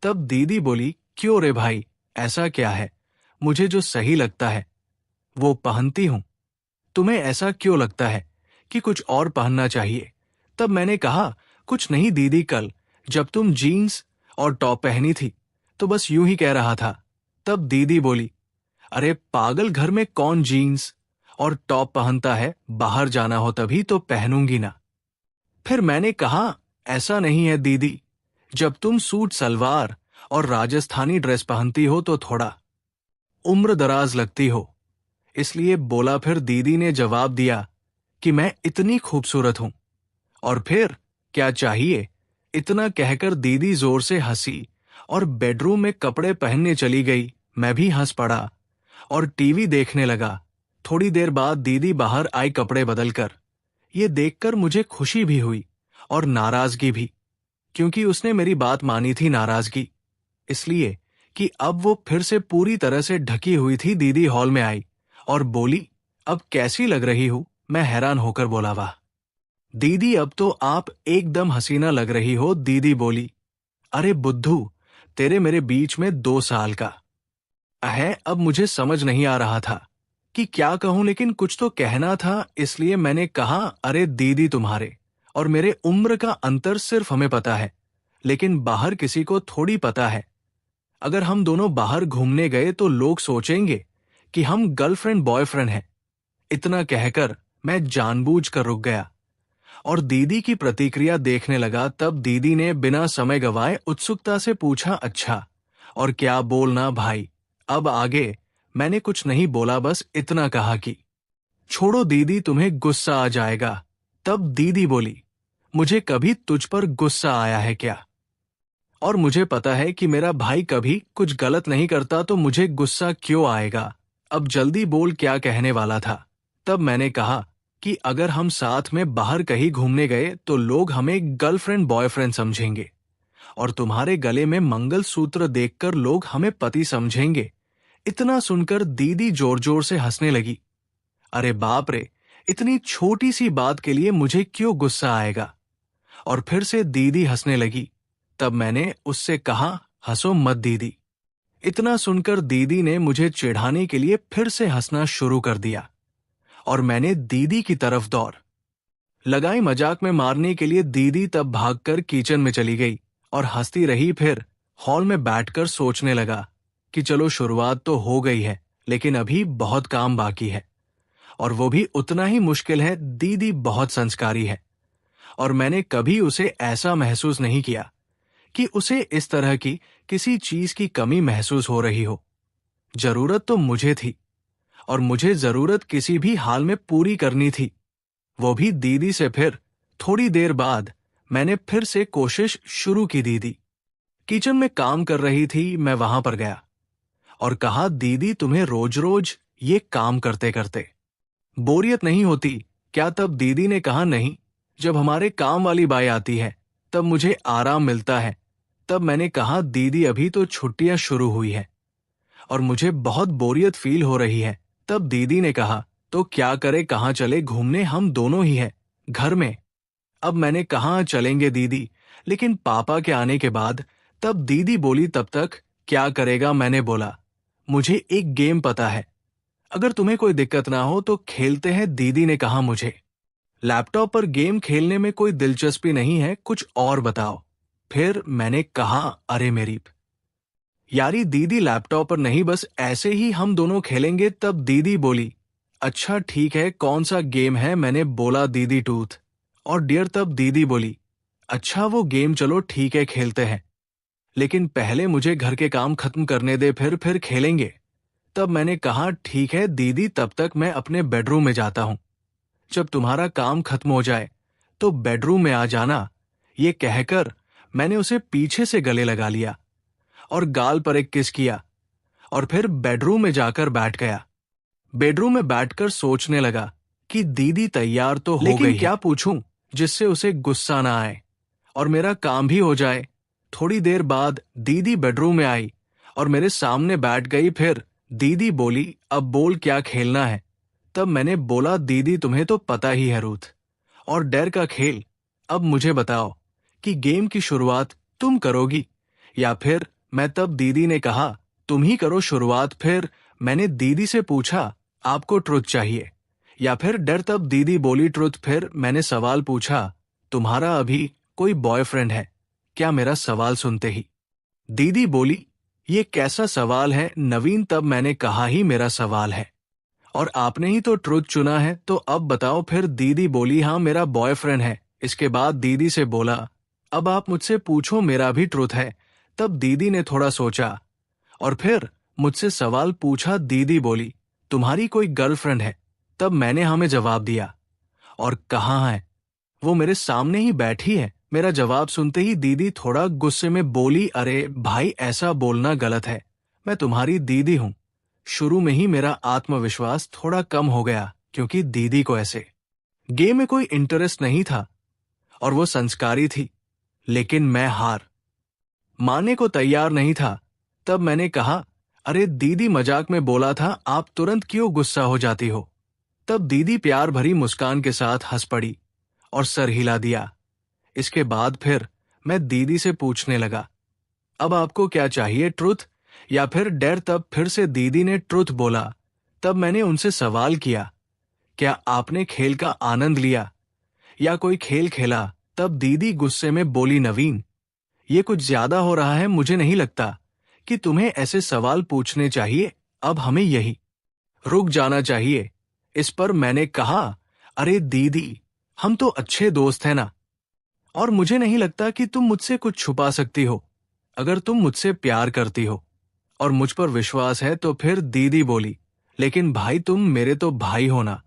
[SPEAKER 2] तब दीदी बोली, क्यों रे भाई, ऐसा क्या है, मुझे जो सही लगता है वो पहनती हूं, तुम्हें ऐसा क्यों लगता है कि कुछ और पहनना चाहिए? तब मैंने कहा, कुछ नहीं दीदी, कल जब तुम जीन्स और टॉप पहनी थी तो बस यूं ही कह रहा था। तब दीदी बोली, अरे पागल, घर में कौन जीन्स और टॉप पहनता है, बाहर जाना हो तभी तो पहनूंगी ना। फिर मैंने कहा, ऐसा नहीं है दीदी, जब तुम सूट सलवार और राजस्थानी ड्रेस पहनती हो तो थोड़ा उम्र दराज लगती हो, इसलिए बोला। फिर दीदी ने जवाब दिया कि मैं इतनी खूबसूरत हूं और फिर क्या चाहिए। इतना कहकर दीदी जोर से हंसी और बेडरूम में कपड़े पहनने चली गई। मैं भी हंस पड़ा और टीवी देखने लगा। थोड़ी देर बाद दीदी बाहर आई कपड़े बदलकर। ये देखकर मुझे खुशी भी हुई और नाराजगी भी, क्योंकि उसने मेरी बात मानी थी। नाराजगी इसलिए कि अब वो फिर से पूरी तरह से ढकी हुई थी। दीदी हॉल में आई और बोली, अब कैसी लग रही हूं? मैं हैरान होकर बोला, वाह दीदी, अब तो आप एकदम हसीना लग रही हो। दीदी बोली, अरे बुद्धू, तेरे मेरे बीच में 2 साल का है। अब मुझे समझ नहीं आ रहा था कि क्या कहूं, लेकिन कुछ तो कहना था, इसलिए मैंने कहा, अरे दीदी, तुम्हारे और मेरे उम्र का अंतर सिर्फ हमें पता है, लेकिन बाहर किसी को थोड़ी पता है। अगर हम दोनों बाहर घूमने गए तो लोग सोचेंगे कि हम गर्लफ्रेंड बॉयफ्रेंड हैं। इतना कहकर मैं जानबूझकर रुक गया और दीदी की प्रतिक्रिया देखने लगा। तब दीदी ने बिना समय गवाए उत्सुकता से पूछा, अच्छा और क्या बोलना भाई, अब आगे? मैंने कुछ नहीं बोला, बस इतना कहा कि छोड़ो दीदी, तुम्हें गुस्सा आ जाएगा। तब दीदी बोली, मुझे कभी तुझ पर गुस्सा आया है क्या? और मुझे पता है कि मेरा भाई कभी कुछ गलत नहीं करता, तो मुझे गुस्सा क्यों आएगा? अब जल्दी बोल, क्या कहने वाला था? तब मैंने कहा कि अगर हम साथ में बाहर कहीं घूमने गए तो लोग हमें गर्लफ्रेंड बॉयफ्रेंड समझेंगे और तुम्हारे गले में मंगलसूत्र देखकर लोग हमें पति समझेंगे। इतना सुनकर दीदी जोर जोर से हंसने लगी। अरे बाप रे, इतनी छोटी सी बात के लिए मुझे क्यों गुस्सा आएगा? और फिर से दीदी हंसने लगी। तब मैंने उससे कहा, हंसो मत दीदी। इतना सुनकर दीदी ने मुझे चिढ़ाने के लिए फिर से हंसना शुरू कर दिया और मैंने दीदी की तरफ दौड़ लगाई। मजाक में मारने के लिए दीदी तब भागकर किचन में चली गई और हंसती रही। फिर हॉल में बैठकर सोचने लगा कि चलो, शुरुआत तो हो गई है, लेकिन अभी बहुत काम बाकी है और वो भी उतना ही मुश्किल है। दीदी बहुत संस्कारी है और मैंने कभी उसे ऐसा महसूस नहीं किया कि उसे इस तरह की किसी चीज की कमी महसूस हो रही हो। जरूरत तो मुझे थी और मुझे जरूरत किसी भी हाल में पूरी करनी थी, वो भी दीदी से। फिर थोड़ी देर बाद मैंने फिर से कोशिश शुरू की। दीदी किचन में काम कर रही थी। मैं वहां पर गया और कहा, दीदी तुम्हें रोज रोज ये काम करते करते बोरियत नहीं होती क्या? तब दीदी ने कहा, नहीं, जब हमारे काम वाली बाई आती है तब मुझे आराम मिलता है। तब मैंने कहा, दीदी अभी तो छुट्टियां शुरू हुई है और मुझे बहुत बोरियत फील हो रही है। तब दीदी ने कहा, तो क्या करे, कहाँ चले घूमने? हम दोनों ही हैं घर में। अब मैंने कहा, चलेंगे दीदी, लेकिन पापा के आने के बाद। तब दीदी बोली, तब तक क्या करेगा? मैंने बोला, मुझे एक गेम पता है, अगर तुम्हें कोई दिक्कत ना हो तो खेलते हैं। दीदी ने कहा, मुझे लैपटॉप पर गेम खेलने में कोई दिलचस्पी नहीं है, कुछ और बताओ। फिर मैंने कहा, अरे मेरी यारी दीदी, लैपटॉप पर नहीं, बस ऐसे ही हम दोनों खेलेंगे। तब दीदी बोली, अच्छा ठीक है, कौन सा गेम है? मैंने बोला, दीदी टूथ और डियर। तब दीदी बोली, अच्छा वो गेम, चलो ठीक है खेलते हैं। लेकिन पहले मुझे घर के काम खत्म करने दे, फिर खेलेंगे। तब मैंने कहा ठीक है दीदी, तब तक मैं अपने बेडरूम में जाता हूं। जब तुम्हारा काम खत्म हो जाए तो बेडरूम में आ जाना। ये कहकर मैंने उसे पीछे से गले लगा लिया और गाल पर एक किस किया और फिर बेडरूम में जाकर बैठ गया। बेडरूम में बैठकर सोचने लगा कि दीदी तैयार तो हो गई है, क्या पूछूं जिससे उसे गुस्सा ना आए और मेरा काम भी हो जाए। थोड़ी देर बाद दीदी बेडरूम में आई और मेरे सामने बैठ गई। फिर दीदी बोली, अब बोल क्या खेलना है। तब मैंने बोला, दीदी तुम्हें तो पता ही है रूथ, और डर का खेल। अब मुझे बताओ कि गेम की शुरुआत तुम करोगी या फिर मैं। तब दीदी ने कहा, तुम ही करो शुरुआत। फिर मैंने दीदी से पूछा, आपको ट्रुथ चाहिए या फिर डर। तब दीदी बोली, ट्रुथ। फिर मैंने सवाल पूछा, तुम्हारा अभी कोई बॉयफ्रेंड है क्या? मेरा सवाल सुनते ही दीदी बोली, ये कैसा सवाल है नवीन? तब मैंने कहा, ही मेरा सवाल है और आपने ही तो ट्रुथ चुना है, तो अब बताओ। फिर दीदी बोली, हाँ मेरा बॉयफ्रेंड है। इसके बाद दीदी से बोला, अब आप मुझसे पूछो, मेरा भी ट्रुथ है। तब दीदी ने थोड़ा सोचा और फिर मुझसे सवाल पूछा। दीदी बोली, तुम्हारी कोई गर्लफ्रेंड है? तब मैंने हमें जवाब दिया। और कहाँ है? वो मेरे सामने ही बैठी है। मेरा जवाब सुनते ही दीदी थोड़ा गुस्से में बोली, अरे भाई ऐसा बोलना गलत है, मैं तुम्हारी दीदी हूं। शुरू में ही मेरा आत्मविश्वास थोड़ा कम हो गया क्योंकि दीदी को ऐसे गेम में कोई इंटरेस्ट नहीं था और वो संस्कारी थी, लेकिन मैं हार मानने को तैयार नहीं था। तब मैंने कहा, अरे दीदी मजाक में बोला था, आप तुरंत क्यों गुस्सा हो जाती हो? तब दीदी प्यार भरी मुस्कान के साथ हंस पड़ी और सर हिला दिया। इसके बाद फिर मैं दीदी से पूछने लगा, अब आपको क्या चाहिए, ट्रुथ या फिर डर? तब फिर से दीदी ने ट्रुथ बोला। तब मैंने उनसे सवाल किया, क्या आपने खेल का आनंद लिया या कोई खेल खेला? तब दीदी गुस्से में बोली, नवीन ये कुछ ज्यादा हो रहा है। मुझे नहीं लगता कि तुम्हें ऐसे सवाल पूछने चाहिए। अब हमें यही रुक जाना चाहिए। इस पर मैंने कहा, अरे दीदी हम तो अच्छे दोस्त हैं ना, और मुझे नहीं लगता कि तुम मुझसे कुछ छुपा सकती हो। अगर तुम मुझसे प्यार करती हो और मुझ पर विश्वास है तो फिर। दीदी बोली, लेकिन भाई तुम मेरे तो भाई हो ना,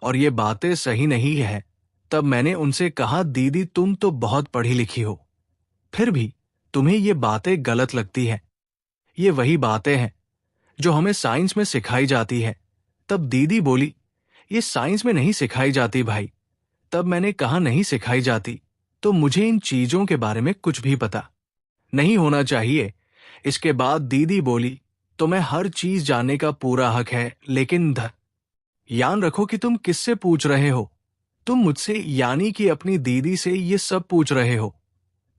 [SPEAKER 2] और ये बातें सही नहीं है। तब मैंने उनसे कहा, दीदी तुम तो बहुत पढ़ी लिखी हो, फिर भी तुम्हें ये बातें गलत लगती है। ये वही बातें हैं जो हमें साइंस में सिखाई जाती है। तब दीदी बोली, ये साइंस में नहीं सिखाई जाती भाई। तब मैंने कहा, नहीं सिखाई जाती तो मुझे इन चीजों के बारे में कुछ भी पता नहीं होना चाहिए। इसके बाद दीदी बोली, तुम्हें हर चीज जानने का पूरा हक है, लेकिन ध्यान रखो कि तुम किससे पूछ रहे हो। तुम मुझसे यानी कि अपनी दीदी से ये सब पूछ रहे हो।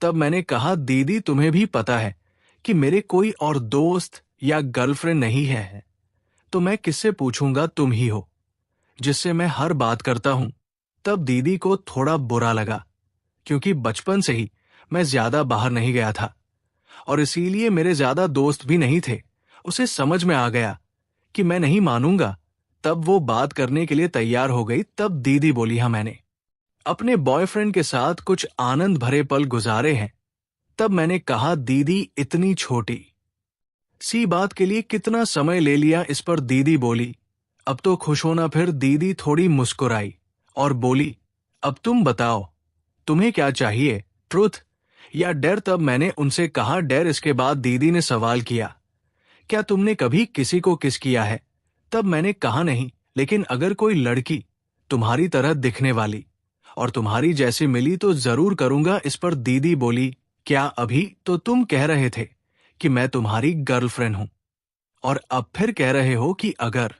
[SPEAKER 2] तब मैंने कहा, दीदी तुम्हें भी पता है कि मेरे कोई और दोस्त या गर्लफ्रेंड नहीं है, तो मैं किससे पूछूंगा? तुम ही हो जिससे मैं हर बात करता हूं। तब दीदी को थोड़ा बुरा लगा क्योंकि बचपन से ही मैं ज्यादा बाहर नहीं गया था और इसीलिए मेरे ज्यादा दोस्त भी नहीं थे। उसे समझ में आ गया कि मैं नहीं मानूंगा। तब वो बात करने के लिए तैयार हो गई। तब दीदी बोली, हाँ मैंने अपने बॉयफ्रेंड के साथ कुछ आनंद भरे पल गुजारे हैं। तब मैंने कहा, दीदी इतनी छोटी सी बात के लिए कितना समय ले लिया? इस पर दीदी बोली, अब तो खुश होना। फिर दीदी थोड़ी मुस्कुराई और बोली, अब तुम बताओ तुम्हें क्या चाहिए, ट्रुथ या डर? तब मैंने उनसे कहा, डर। इसके बाद दीदी ने सवाल किया, क्या तुमने कभी किसी को किस किया है? तब मैंने कहा, नहीं, लेकिन अगर कोई लड़की तुम्हारी तरह दिखने वाली और तुम्हारी जैसी मिली तो जरूर करूंगा। इस पर दीदी बोली, क्या अभी तो तुम कह रहे थे कि मैं तुम्हारी गर्लफ्रेंड हूं और अब फिर कह रहे हो कि अगर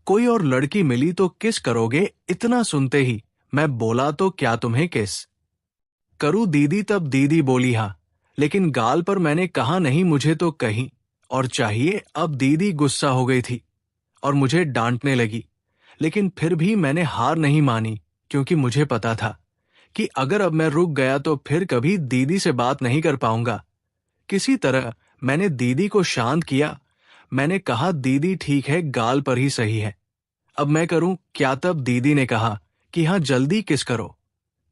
[SPEAKER 2] कोई और लड़की मिली तो किस करोगे? इतना सुनते ही मैं बोला, तो क्या तुम्हें किस करूं दीदी? तब दीदी बोली, हाँ, लेकिन गाल पर। मैंने कहा, नहीं, मुझे तो कहीं और चाहिए। अब दीदी गुस्सा हो गई थी और मुझे डांटने लगी, लेकिन फिर भी मैंने हार नहीं मानी क्योंकि मुझे पता था कि अगर अब मैं रुक गया तो फिर कभी दीदी से बात नहीं कर पाऊंगा। किसी तरह मैंने दीदी को शांत किया। मैंने कहा, दीदी ठीक है, गाल पर ही सही है, अब मैं करूं क्या? तब दीदी ने कहा कि हाँ जल्दी किस करो।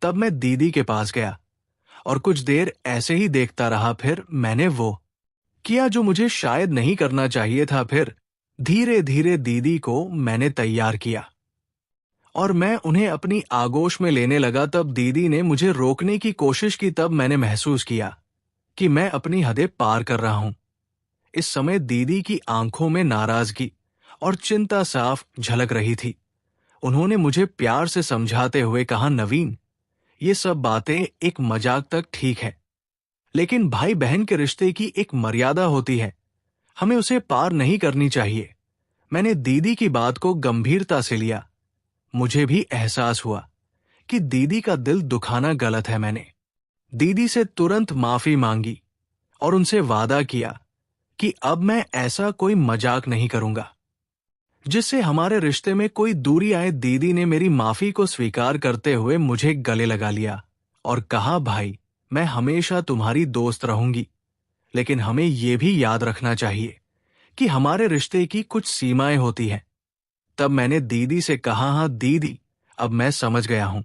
[SPEAKER 2] तब मैं दीदी के पास गया और कुछ देर ऐसे ही देखता रहा। फिर मैंने वो किया जो मुझे शायद नहीं करना चाहिए था। फिर धीरे धीरे दीदी को मैंने तैयार किया और मैं उन्हें अपनी आगोश में लेने लगा। तब दीदी ने मुझे रोकने की कोशिश की। तब मैंने महसूस किया कि मैं अपनी हदें पार कर रहा हूं। इस समय दीदी की आंखों में नाराजगी और चिंता साफ झलक रही थी। उन्होंने मुझे प्यार से समझाते हुए कहा, नवीन, ये सब बातें एक मजाक तक ठीक है, लेकिन भाई बहन के रिश्ते की एक मर्यादा होती है, हमें उसे पार नहीं करनी चाहिए। मैंने दीदी की बात को गंभीरता से लिया। मुझे भी एहसास हुआ कि दीदी का दिल दुखाना गलत है। मैंने दीदी से तुरंत माफी मांगी और उनसे वादा किया कि अब मैं ऐसा कोई मजाक नहीं करूंगा जिससे हमारे रिश्ते में कोई दूरी आए। दीदी ने मेरी माफी को स्वीकार करते हुए मुझे गले लगा लिया और कहा, भाई, मैं हमेशा तुम्हारी दोस्त रहूंगी, लेकिन हमें यह भी याद रखना चाहिए कि हमारे रिश्ते की कुछ सीमाएं होती हैं। तब मैंने दीदी से कहा, हाँ दीदी, अब मैं समझ गया हूं,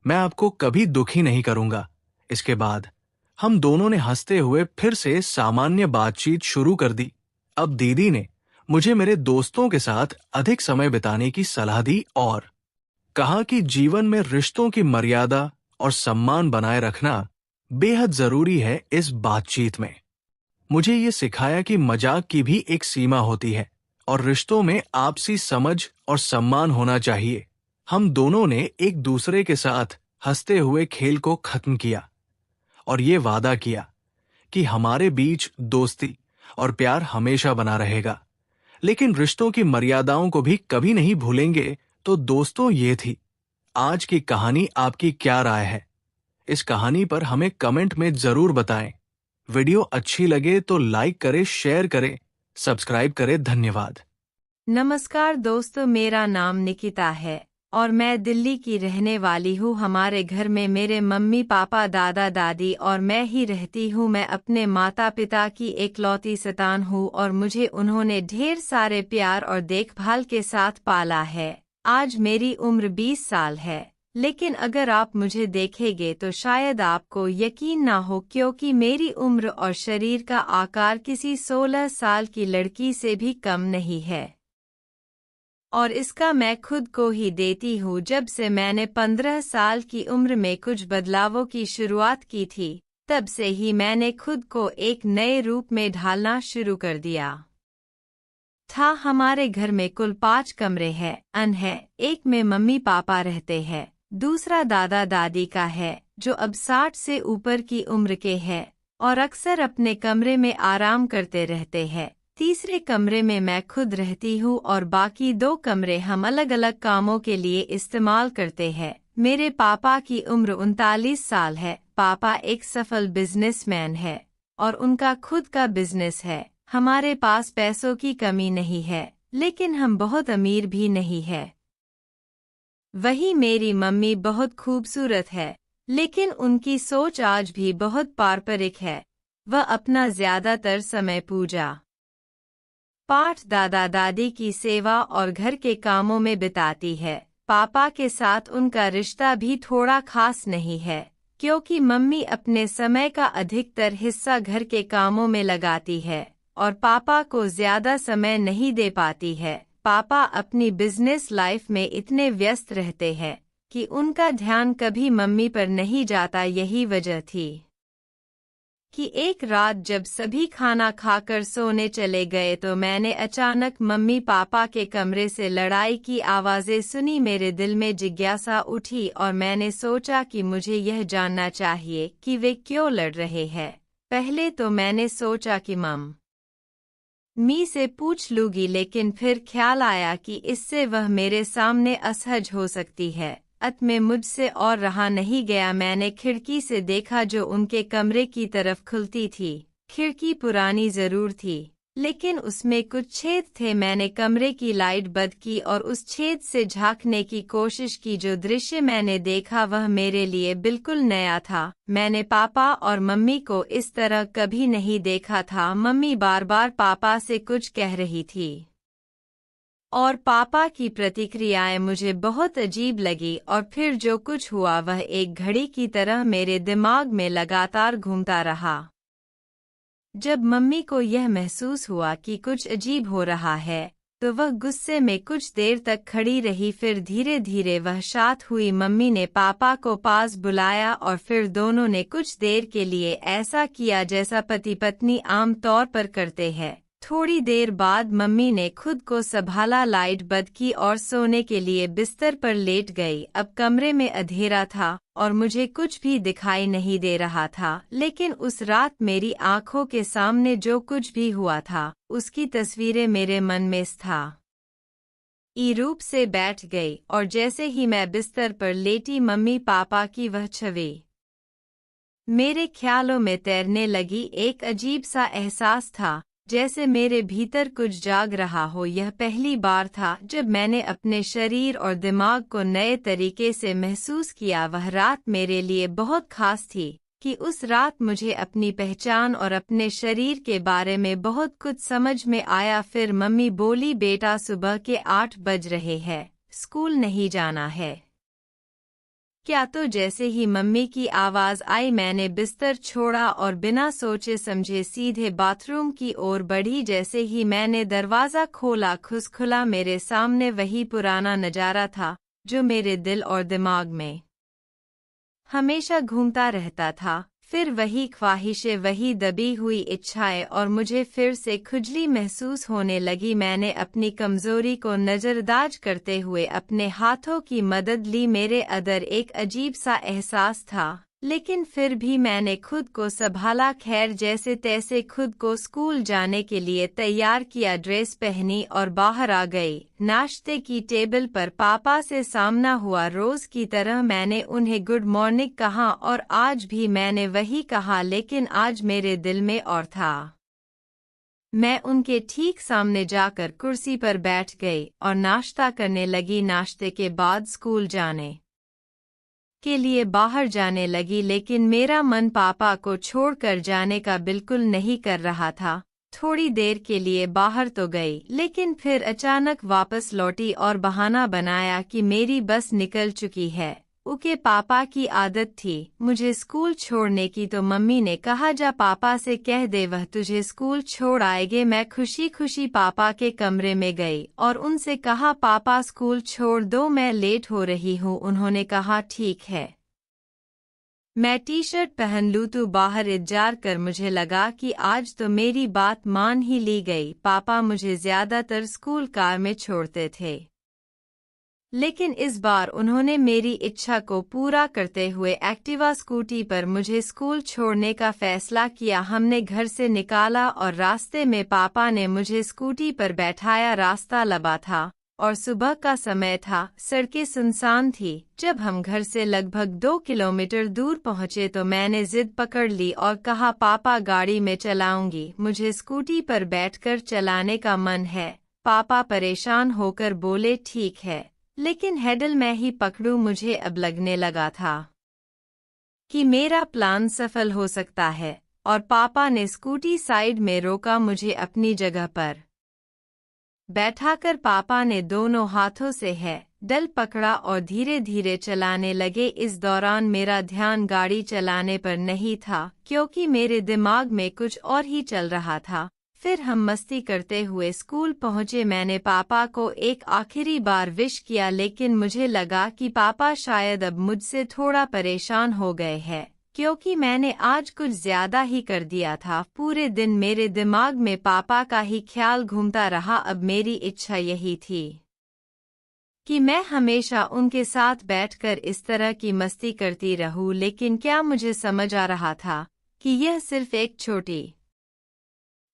[SPEAKER 2] मैं आपको कभी दुखी नहीं करूंगा। इसके बाद हम दोनों ने हंसते हुए फिर से सामान्य बातचीत शुरू कर दी। अब दीदी ने मुझे मेरे दोस्तों के साथ अधिक समय बिताने की सलाह दी और कहा कि जीवन में रिश्तों की मर्यादा और सम्मान बनाए रखना बेहद जरूरी है। इस बातचीत में मुझे ये सिखाया कि मजाक की भी एक सीमा होती है और रिश्तों में आपसी समझ और सम्मान होना चाहिए। हम दोनों ने एक दूसरे के साथ हंसते हुए खेल को खत्म किया और ये वादा किया कि हमारे बीच दोस्ती और प्यार हमेशा बना रहेगा, लेकिन रिश्तों की मर्यादाओं को भी कभी नहीं भूलेंगे। तो दोस्तों, ये थी आज की कहानी। आपकी क्या राय है इस कहानी पर? हमें कमेंट में जरूर बताएं। वीडियो अच्छी लगे तो लाइक करें, शेयर करें, सब्सक्राइब करें। धन्यवाद।
[SPEAKER 3] नमस्कार दोस्तों, मेरा नाम निकिता है और मैं दिल्ली की रहने वाली हूँ। हमारे घर में मेरे मम्मी पापा, दादा दादी और मैं ही रहती हूँ। मैं अपने माता पिता की एकलौती संतान हूँ और मुझे उन्होंने ढेर सारे प्यार और देखभाल के साथ पाला है। आज मेरी उम्र 20 साल है, लेकिन अगर आप मुझे देखेंगे तो शायद आपको यकीन ना हो, क्योंकि मेरी उम्र और शरीर का आकार किसी 16 साल की लड़की से भी कम नहीं है। और इसका मैं खुद को ही देती हूँ। जब से मैंने 15 साल की उम्र में कुछ बदलावों की शुरुआत की थी, तब से ही मैंने खुद को एक नए रूप में ढालना शुरू कर दिया था। हमारे घर में कुल 5 कमरे हैं। एक में मम्मी पापा रहते हैं, दूसरा दादा दादी का है जो अब 60 से ऊपर की उम्र के हैं और अक्सर अपने कमरे में आराम करते रहते हैं। तीसरे कमरे में मैं खुद रहती हूँ और बाकी 2 कमरे हम अलग अलग कामों के लिए इस्तेमाल करते हैं। मेरे पापा की उम्र 39 साल है। पापा एक सफल बिजनेसमैन है और उनका खुद का बिजनेस है। हमारे पास पैसों की कमी नहीं है, लेकिन हम बहुत अमीर भी नहीं है। वहीं मेरी मम्मी बहुत खूबसूरत है, लेकिन उनकी सोच आज भी बहुत पारंपरिक है। वह अपना ज्यादातर समय पूजा पाठ, दादा दादी की सेवा और घर के कामों में बिताती है। पापा के साथ उनका रिश्ता भी थोड़ा खास नहीं है, क्योंकि मम्मी अपने समय का अधिकतर हिस्सा घर के कामों में लगाती है और पापा को ज्यादा समय नहीं दे पाती है। पापा अपनी बिजनेस लाइफ में इतने व्यस्त रहते हैं कि उनका ध्यान कभी मम्मी पर नहीं जाता। यही वजह थी कि एक रात जब सभी खाना खाकर सोने चले गए तो मैंने अचानक मम्मी पापा के कमरे से लड़ाई की आवाजें सुनी। मेरे दिल में जिज्ञासा उठी और मैंने सोचा कि मुझे यह जानना चाहिए कि वे क्यों लड़ रहे हैं। पहले तो मैंने सोचा कि मम्मी से पूछ लूंगी, लेकिन फिर ख्याल आया कि इससे वह मेरे सामने असहज हो सकती है। अंत में मुझसे और रहा नहीं गया। मैंने खिड़की से देखा जो उनके कमरे की तरफ खुलती थी। खिड़की पुरानी जरूर थी, लेकिन उसमें कुछ छेद थे। मैंने कमरे की लाइट बंद की और उस छेद से झांकने की कोशिश की। जो दृश्य मैंने देखा वह मेरे लिए बिल्कुल नया था। मैंने पापा और मम्मी को इस तरह कभी नहीं देखा था। मम्मी बार बार पापा से कुछ कह रही थी और पापा की प्रतिक्रियाएं मुझे बहुत अजीब लगी और फिर जो कुछ हुआ वह एक घड़ी की तरह मेरे दिमाग में लगातार घूमता रहा। जब मम्मी को यह महसूस हुआ कि कुछ अजीब हो रहा है तो वह गुस्से में कुछ देर तक खड़ी रही। फिर धीरे धीरे वह शांत हुई। मम्मी ने पापा को पास बुलाया और फिर दोनों ने कुछ देर के लिए ऐसा किया जैसा पति पत्नी आम तौर पर करते हैं। थोड़ी देर बाद मम्मी ने खुद को संभाला, लाइट बंद की और सोने के लिए बिस्तर पर लेट गई। अब कमरे में अंधेरा था और मुझे कुछ भी दिखाई नहीं दे रहा था, लेकिन उस रात मेरी आंखों के सामने जो कुछ भी हुआ था उसकी तस्वीरें मेरे मन में रूप से बैठ गई और जैसे ही मैं बिस्तर पर लेटी मम्मी पापा की वह छवि मेरे ख्यालों में तैरने लगी। एक अजीब सा एहसास था जैसे मेरे भीतर कुछ जाग रहा हो। यह पहली बार था जब मैंने अपने शरीर और दिमाग को नए तरीके से महसूस किया। वह रात मेरे लिए बहुत खास थी कि उस रात मुझे अपनी पहचान और अपने शरीर के बारे में बहुत कुछ समझ में आया। फिर मम्मी बोली, बेटा सुबह के 8 बज रहे हैं, स्कूल नहीं जाना है क्या? तो जैसे ही मम्मी की आवाज़ आई मैंने बिस्तर छोड़ा और बिना सोचे समझे सीधे बाथरूम की ओर बढ़ी। जैसे ही मैंने दरवाज़ा खोला खुला मेरे सामने वही पुराना नज़ारा था जो मेरे दिल और दिमाग में हमेशा घूमता रहता था। फिर वही ख्वाहिशें, वही दबी हुई इच्छाएं और मुझे फिर से खुजली महसूस होने लगी। मैंने अपनी कमजोरी को नज़रअंदाज करते हुए अपने हाथों की मदद ली। मेरे अंदर एक अजीब सा एहसास था, लेकिन फिर भी मैंने खुद को संभाला। खैर, जैसे तैसे खुद को स्कूल जाने के लिए तैयार किया, ड्रेस पहनी और बाहर आ गई। नाश्ते की टेबल पर पापा से सामना हुआ। रोज की तरह मैंने उन्हें गुड मॉर्निंग कहा और आज भी मैंने वही कहा, लेकिन आज मेरे दिल में और था। मैं उनके ठीक सामने जाकर कुर्सी पर बैठ गई और नाश्ता करने लगी। नाश्ते के बाद स्कूल जाने के लिए बाहर जाने लगी, लेकिन मेरा मन पापा को छोड़कर जाने का बिल्कुल नहीं कर रहा था। थोड़ी देर के लिए बाहर तो गई, लेकिन फिर अचानक वापस लौटी और बहाना बनाया कि मेरी बस निकल चुकी है। उनके पापा की आदत थी मुझे स्कूल छोड़ने की, तो मम्मी ने कहा, जा पापा से कह दे वह तुझे स्कूल छोड़ आएंगे। मैं खुशी खुशी पापा के कमरे में गई और उनसे कहा, पापा स्कूल छोड़ दो, मैं लेट हो रही हूँ। उन्होंने कहा, ठीक है, मैं टी शर्ट पहन लूँ, तू बाहर इंतजार कर। मुझे लगा कि आज तो मेरी बात मान ही ली गई। पापा मुझे ज्यादातर स्कूल कार में छोड़ते थे, लेकिन इस बार उन्होंने मेरी इच्छा को पूरा करते हुए एक्टिवा स्कूटी पर मुझे स्कूल छोड़ने का फैसला किया। हमने घर से निकाला और रास्ते में पापा ने मुझे स्कूटी पर बैठाया। रास्ता लंबा था और सुबह का समय था, सड़कें सुनसान थी। जब हम घर से लगभग 2 किलोमीटर दूर पहुंचे तो मैंने जिद पकड़ ली और कहा, पापा गाड़ी में चलाऊंगी, मुझे स्कूटी पर बैठकर चलाने का मन है। पापा परेशान होकर बोले, ठीक है, लेकिन हैंडल मैं ही पकड़ूं। मुझे अब लगने लगा था कि मेरा प्लान सफल हो सकता है और पापा ने स्कूटी साइड में रोका। मुझे अपनी जगह पर बैठाकर पापा ने दोनों हाथों से हैंडल पकड़ा और धीरे धीरे चलाने लगे। इस दौरान मेरा ध्यान गाड़ी चलाने पर नहीं था, क्योंकि मेरे दिमाग में कुछ और ही चल रहा था। फिर हम मस्ती करते हुए स्कूल पहुंचे। मैंने पापा को एक आखिरी बार विश किया, लेकिन मुझे लगा कि पापा शायद अब मुझसे थोड़ा परेशान हो गए हैं, क्योंकि मैंने आज कुछ ज्यादा ही कर दिया था। पूरे दिन मेरे दिमाग में पापा का ही ख्याल घूमता रहा। अब मेरी इच्छा यही थी कि मैं हमेशा उनके साथ बैठकर इस तरह की मस्ती करती रहूं, लेकिन क्या मुझे समझ आ रहा था कि यह सिर्फ एक छोटी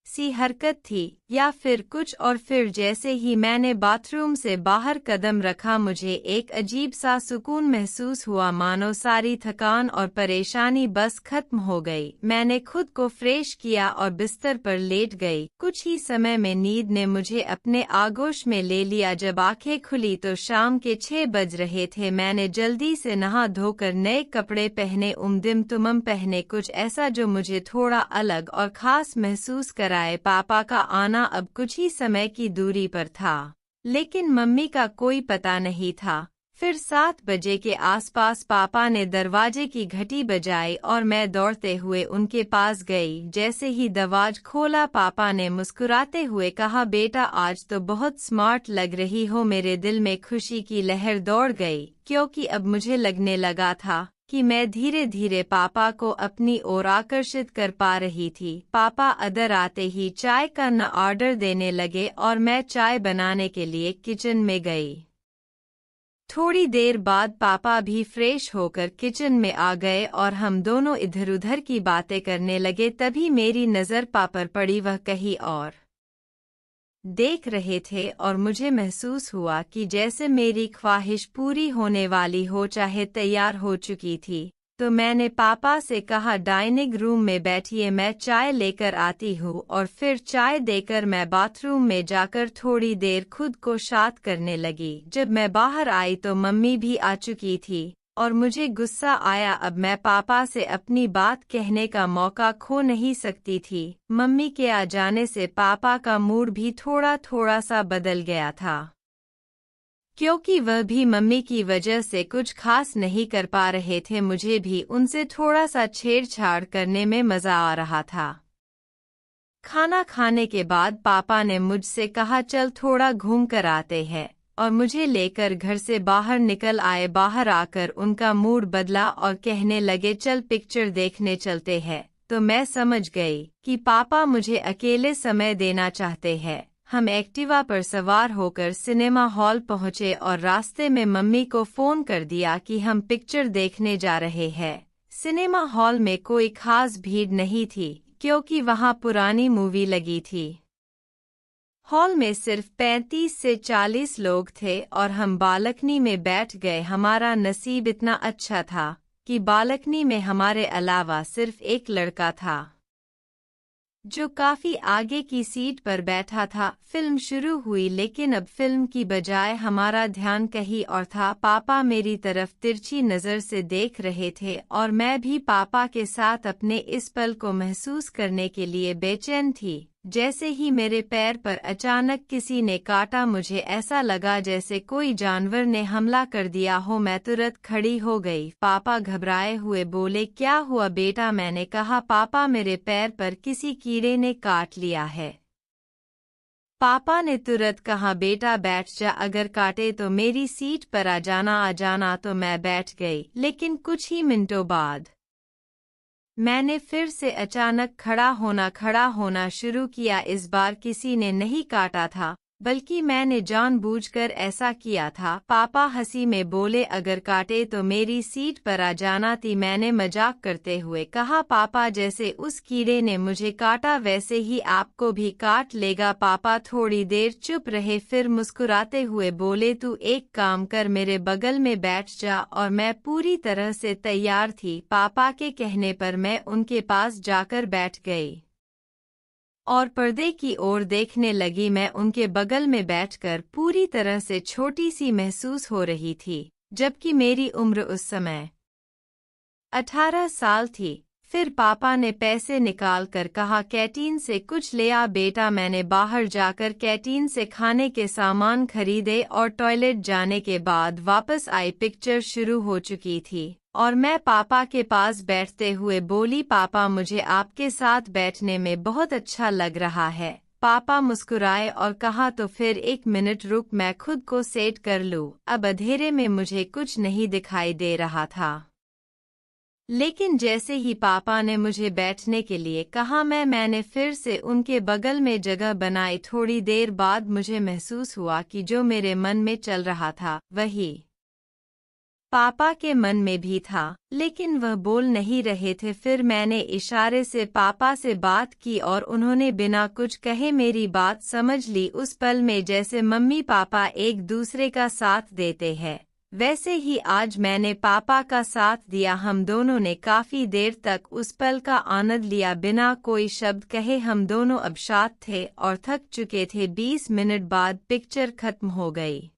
[SPEAKER 3] सी हरकत थी या फिर कुछ और? फिर जैसे ही मैंने बाथरूम से बाहर कदम रखा मुझे एक अजीब सा सुकून महसूस हुआ, मानो सारी थकान और परेशानी बस खत्म हो गई। मैंने खुद को फ्रेश किया और बिस्तर पर लेट गई। कुछ ही समय में नींद ने मुझे अपने आगोश में ले लिया। जब आंखें खुली तो शाम के 6 बज रहे थे। मैंने जल्दी से नहा धोकर नए कपड़े पहने, उम्दिम तुमम पहने, कुछ ऐसा जो मुझे थोड़ा अलग और खास महसूस कराए। पापा का आना अब कुछ ही समय की दूरी पर था। लेकिन मम्मी का कोई पता नहीं था। फिर 7 बजे के आसपास पापा ने दरवाजे की घंटी बजाई और मैं दौड़ते हुए उनके पास गई। जैसे ही दरवाजा खोला पापा ने मुस्कुराते हुए कहा, बेटा आज तो बहुत स्मार्ट लग रही हो। मेरे दिल में खुशी की लहर दौड़ गई, क्योंकि अब मुझे लगने लगा था कि मैं धीरे धीरे पापा को अपनी ओर आकर्षित कर पा रही थी। पापा अंदर आते ही चाय का ऑर्डर देने लगे और मैं चाय बनाने के लिए किचन में गई। थोड़ी देर बाद पापा भी फ्रेश होकर किचन में आ गए और हम दोनों इधर उधर की बातें करने लगे। तभी मेरी नज़र पापा पर पड़ी, वह कहीं और देख रहे थे और मुझे महसूस हुआ कि जैसे मेरी ख्वाहिश पूरी होने वाली हो, चाहे तैयार हो चुकी थी। तो मैंने पापा से कहा, डाइनिंग रूम में बैठिए, मैं चाय लेकर आती हूँ। और फिर चाय देकर मैं बाथरूम में जाकर थोड़ी देर खुद को शांत करने लगी। जब मैं बाहर आई तो मम्मी भी आ चुकी थी और मुझे गुस्सा आया। अब मैं पापा से अपनी बात कहने का मौका खो नहीं सकती थी। मम्मी के आ जाने से पापा का मूड भी थोड़ा थोड़ा सा बदल गया था, क्योंकि वह भी मम्मी की वजह से कुछ खास नहीं कर पा रहे थे। मुझे भी उनसे थोड़ा सा छेड़छाड़ करने में मजा आ रहा था। खाना खाने के बाद पापा ने मुझसे कहा, चल थोड़ा घूम कर आते हैं, और मुझे लेकर घर से बाहर निकल आए। बाहर आकर उनका मूड बदला और कहने लगे, चल पिक्चर देखने चलते हैं। तो मैं समझ गई कि पापा मुझे अकेले समय देना चाहते हैं। हम एक्टिवा पर सवार होकर सिनेमा हॉल पहुंचे और रास्ते में मम्मी को फोन कर दिया कि हम पिक्चर देखने जा रहे हैं। सिनेमा हॉल में कोई खास भीड़ नहीं थी, क्योंकि वहां पुरानी मूवी लगी थी। हॉल में सिर्फ 35 से 40 लोग थे और हम बालकनी में बैठ गए। हमारा नसीब इतना अच्छा था कि बालकनी में हमारे अलावा सिर्फ एक लड़का था, जो काफी आगे की सीट पर बैठा था। फिल्म शुरू हुई, लेकिन अब फिल्म की बजाय हमारा ध्यान कहीं और था। पापा मेरी तरफ तिरछी नजर से देख रहे थे और मैं भी पापा के साथ अपने इस पल को महसूस करने के लिए बेचैन थी। जैसे ही मेरे पैर पर अचानक किसी ने काटा, मुझे ऐसा लगा जैसे कोई जानवर ने हमला कर दिया हो। मैं तुरंत खड़ी हो गई। पापा घबराए हुए बोले, क्या हुआ बेटा? मैंने कहा, पापा मेरे पैर पर किसी कीड़े ने काट लिया है। पापा ने तुरंत कहा, बेटा बैठ जा, अगर काटे तो मेरी सीट पर आ जाना। तो मैं बैठ गई, लेकिन कुछ ही मिनटों बाद मैंने फिर से अचानक खड़ा होना शुरू किया। इस बार किसी ने नहीं काटा था, बल्कि मैंने जानबूझकर ऐसा किया था। पापा हंसी में बोले, अगर काटे तो मेरी सीट पर आ जाना थी। मैंने मजाक करते हुए कहा, पापा जैसे उस कीड़े ने मुझे काटा वैसे ही आपको भी काट लेगा। पापा थोड़ी देर चुप रहे, फिर मुस्कुराते हुए बोले, तू एक काम कर, मेरे बगल में बैठ जा। और मैं पूरी तरह से तैयार थी। पापा के कहने पर मैं उनके पास जाकर बैठ गई और पर्दे की ओर देखने लगी। मैं उनके बगल में बैठकर पूरी तरह से छोटी सी महसूस हो रही थी, जबकि मेरी उम्र उस समय 18 साल थी। फिर पापा ने पैसे निकाल कर कहा, कैंटीन से कुछ ले आ बेटा। मैंने बाहर जाकर कैंटीन से खाने के सामान खरीदे और टॉयलेट जाने के बाद वापस आई। पिक्चर शुरू हो चुकी थी और मैं पापा के पास बैठते हुए बोली, पापा मुझे आपके साथ बैठने में बहुत अच्छा लग रहा है। पापा मुस्कुराए और कहा, तो फिर 1 मिनट रुक, मैं खुद को सेट कर लूं। अब अंधेरे में मुझे कुछ नहीं दिखाई दे रहा था, लेकिन जैसे ही पापा ने मुझे बैठने के लिए कहा, मैंने फिर से उनके बगल में जगह बनाई। थोड़ी देर बाद मुझे महसूस हुआ कि जो मेरे मन में चल रहा था वही पापा के मन में भी था, लेकिन वह बोल नहीं रहे थे। फिर मैंने इशारे से पापा से बात की और उन्होंने बिना कुछ कहे मेरी बात समझ ली। उस पल में जैसे मम्मी पापा एक दूसरे का साथ देते हैं, वैसे ही आज मैंने पापा का साथ दिया। हम दोनों ने काफी देर तक उस पल का आनंद लिया, बिना कोई शब्द कहे। हम दोनों अब शांत थे और थक चुके थे। 20 मिनट बाद पिक्चर खत्म हो गई।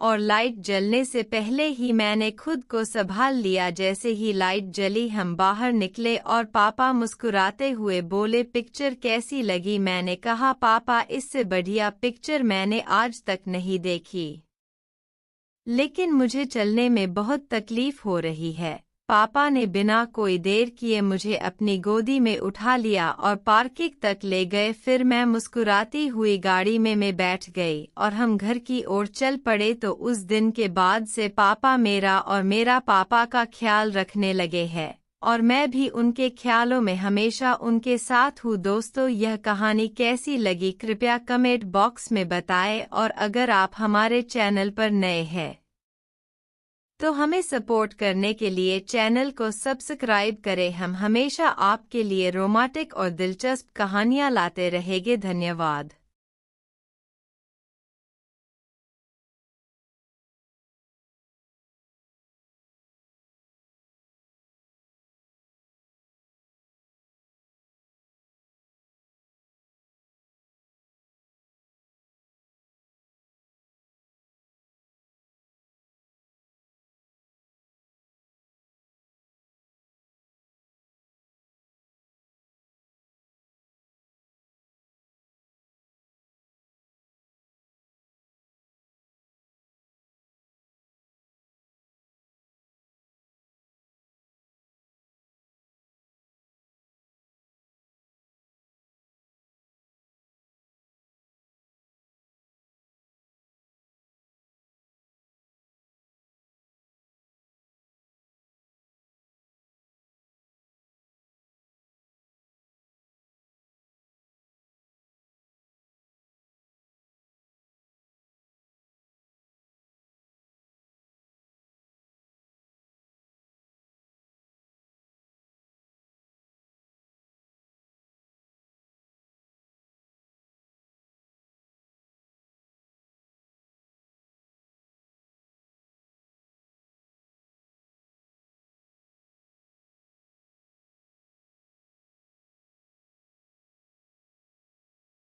[SPEAKER 3] और लाइट जलने से पहले ही मैंने खुद को संभाल लिया। जैसे ही लाइट जली हम बाहर निकले और पापा मुस्कुराते हुए बोले, पिक्चर कैसी लगी? मैंने कहा, पापा इससे बढ़िया पिक्चर मैंने आज तक नहीं देखी, लेकिन मुझे चलने में बहुत तकलीफ हो रही है। पापा ने बिना कोई देर किए मुझे अपनी गोदी में उठा लिया और पार्किंग तक ले गए। फिर मैं मुस्कुराती हुई गाड़ी में बैठ गई और हम घर की ओर चल पड़े। तो उस दिन के बाद से पापा मेरा और मेरा पापा का ख्याल रखने लगे हैं और मैं भी उनके ख्यालों में हमेशा उनके साथ हूँ। दोस्तों, यह कहानी कैसी लगी कृपया कमेंट बॉक्स में बताएं और अगर आप हमारे चैनल पर नए हैं तो हमें सपोर्ट करने के लिए चैनल को सब्सक्राइब करें। हम हमेशा आपके लिए रोमांटिक और दिलचस्प कहानियाँ लाते रहेंगे। धन्यवाद।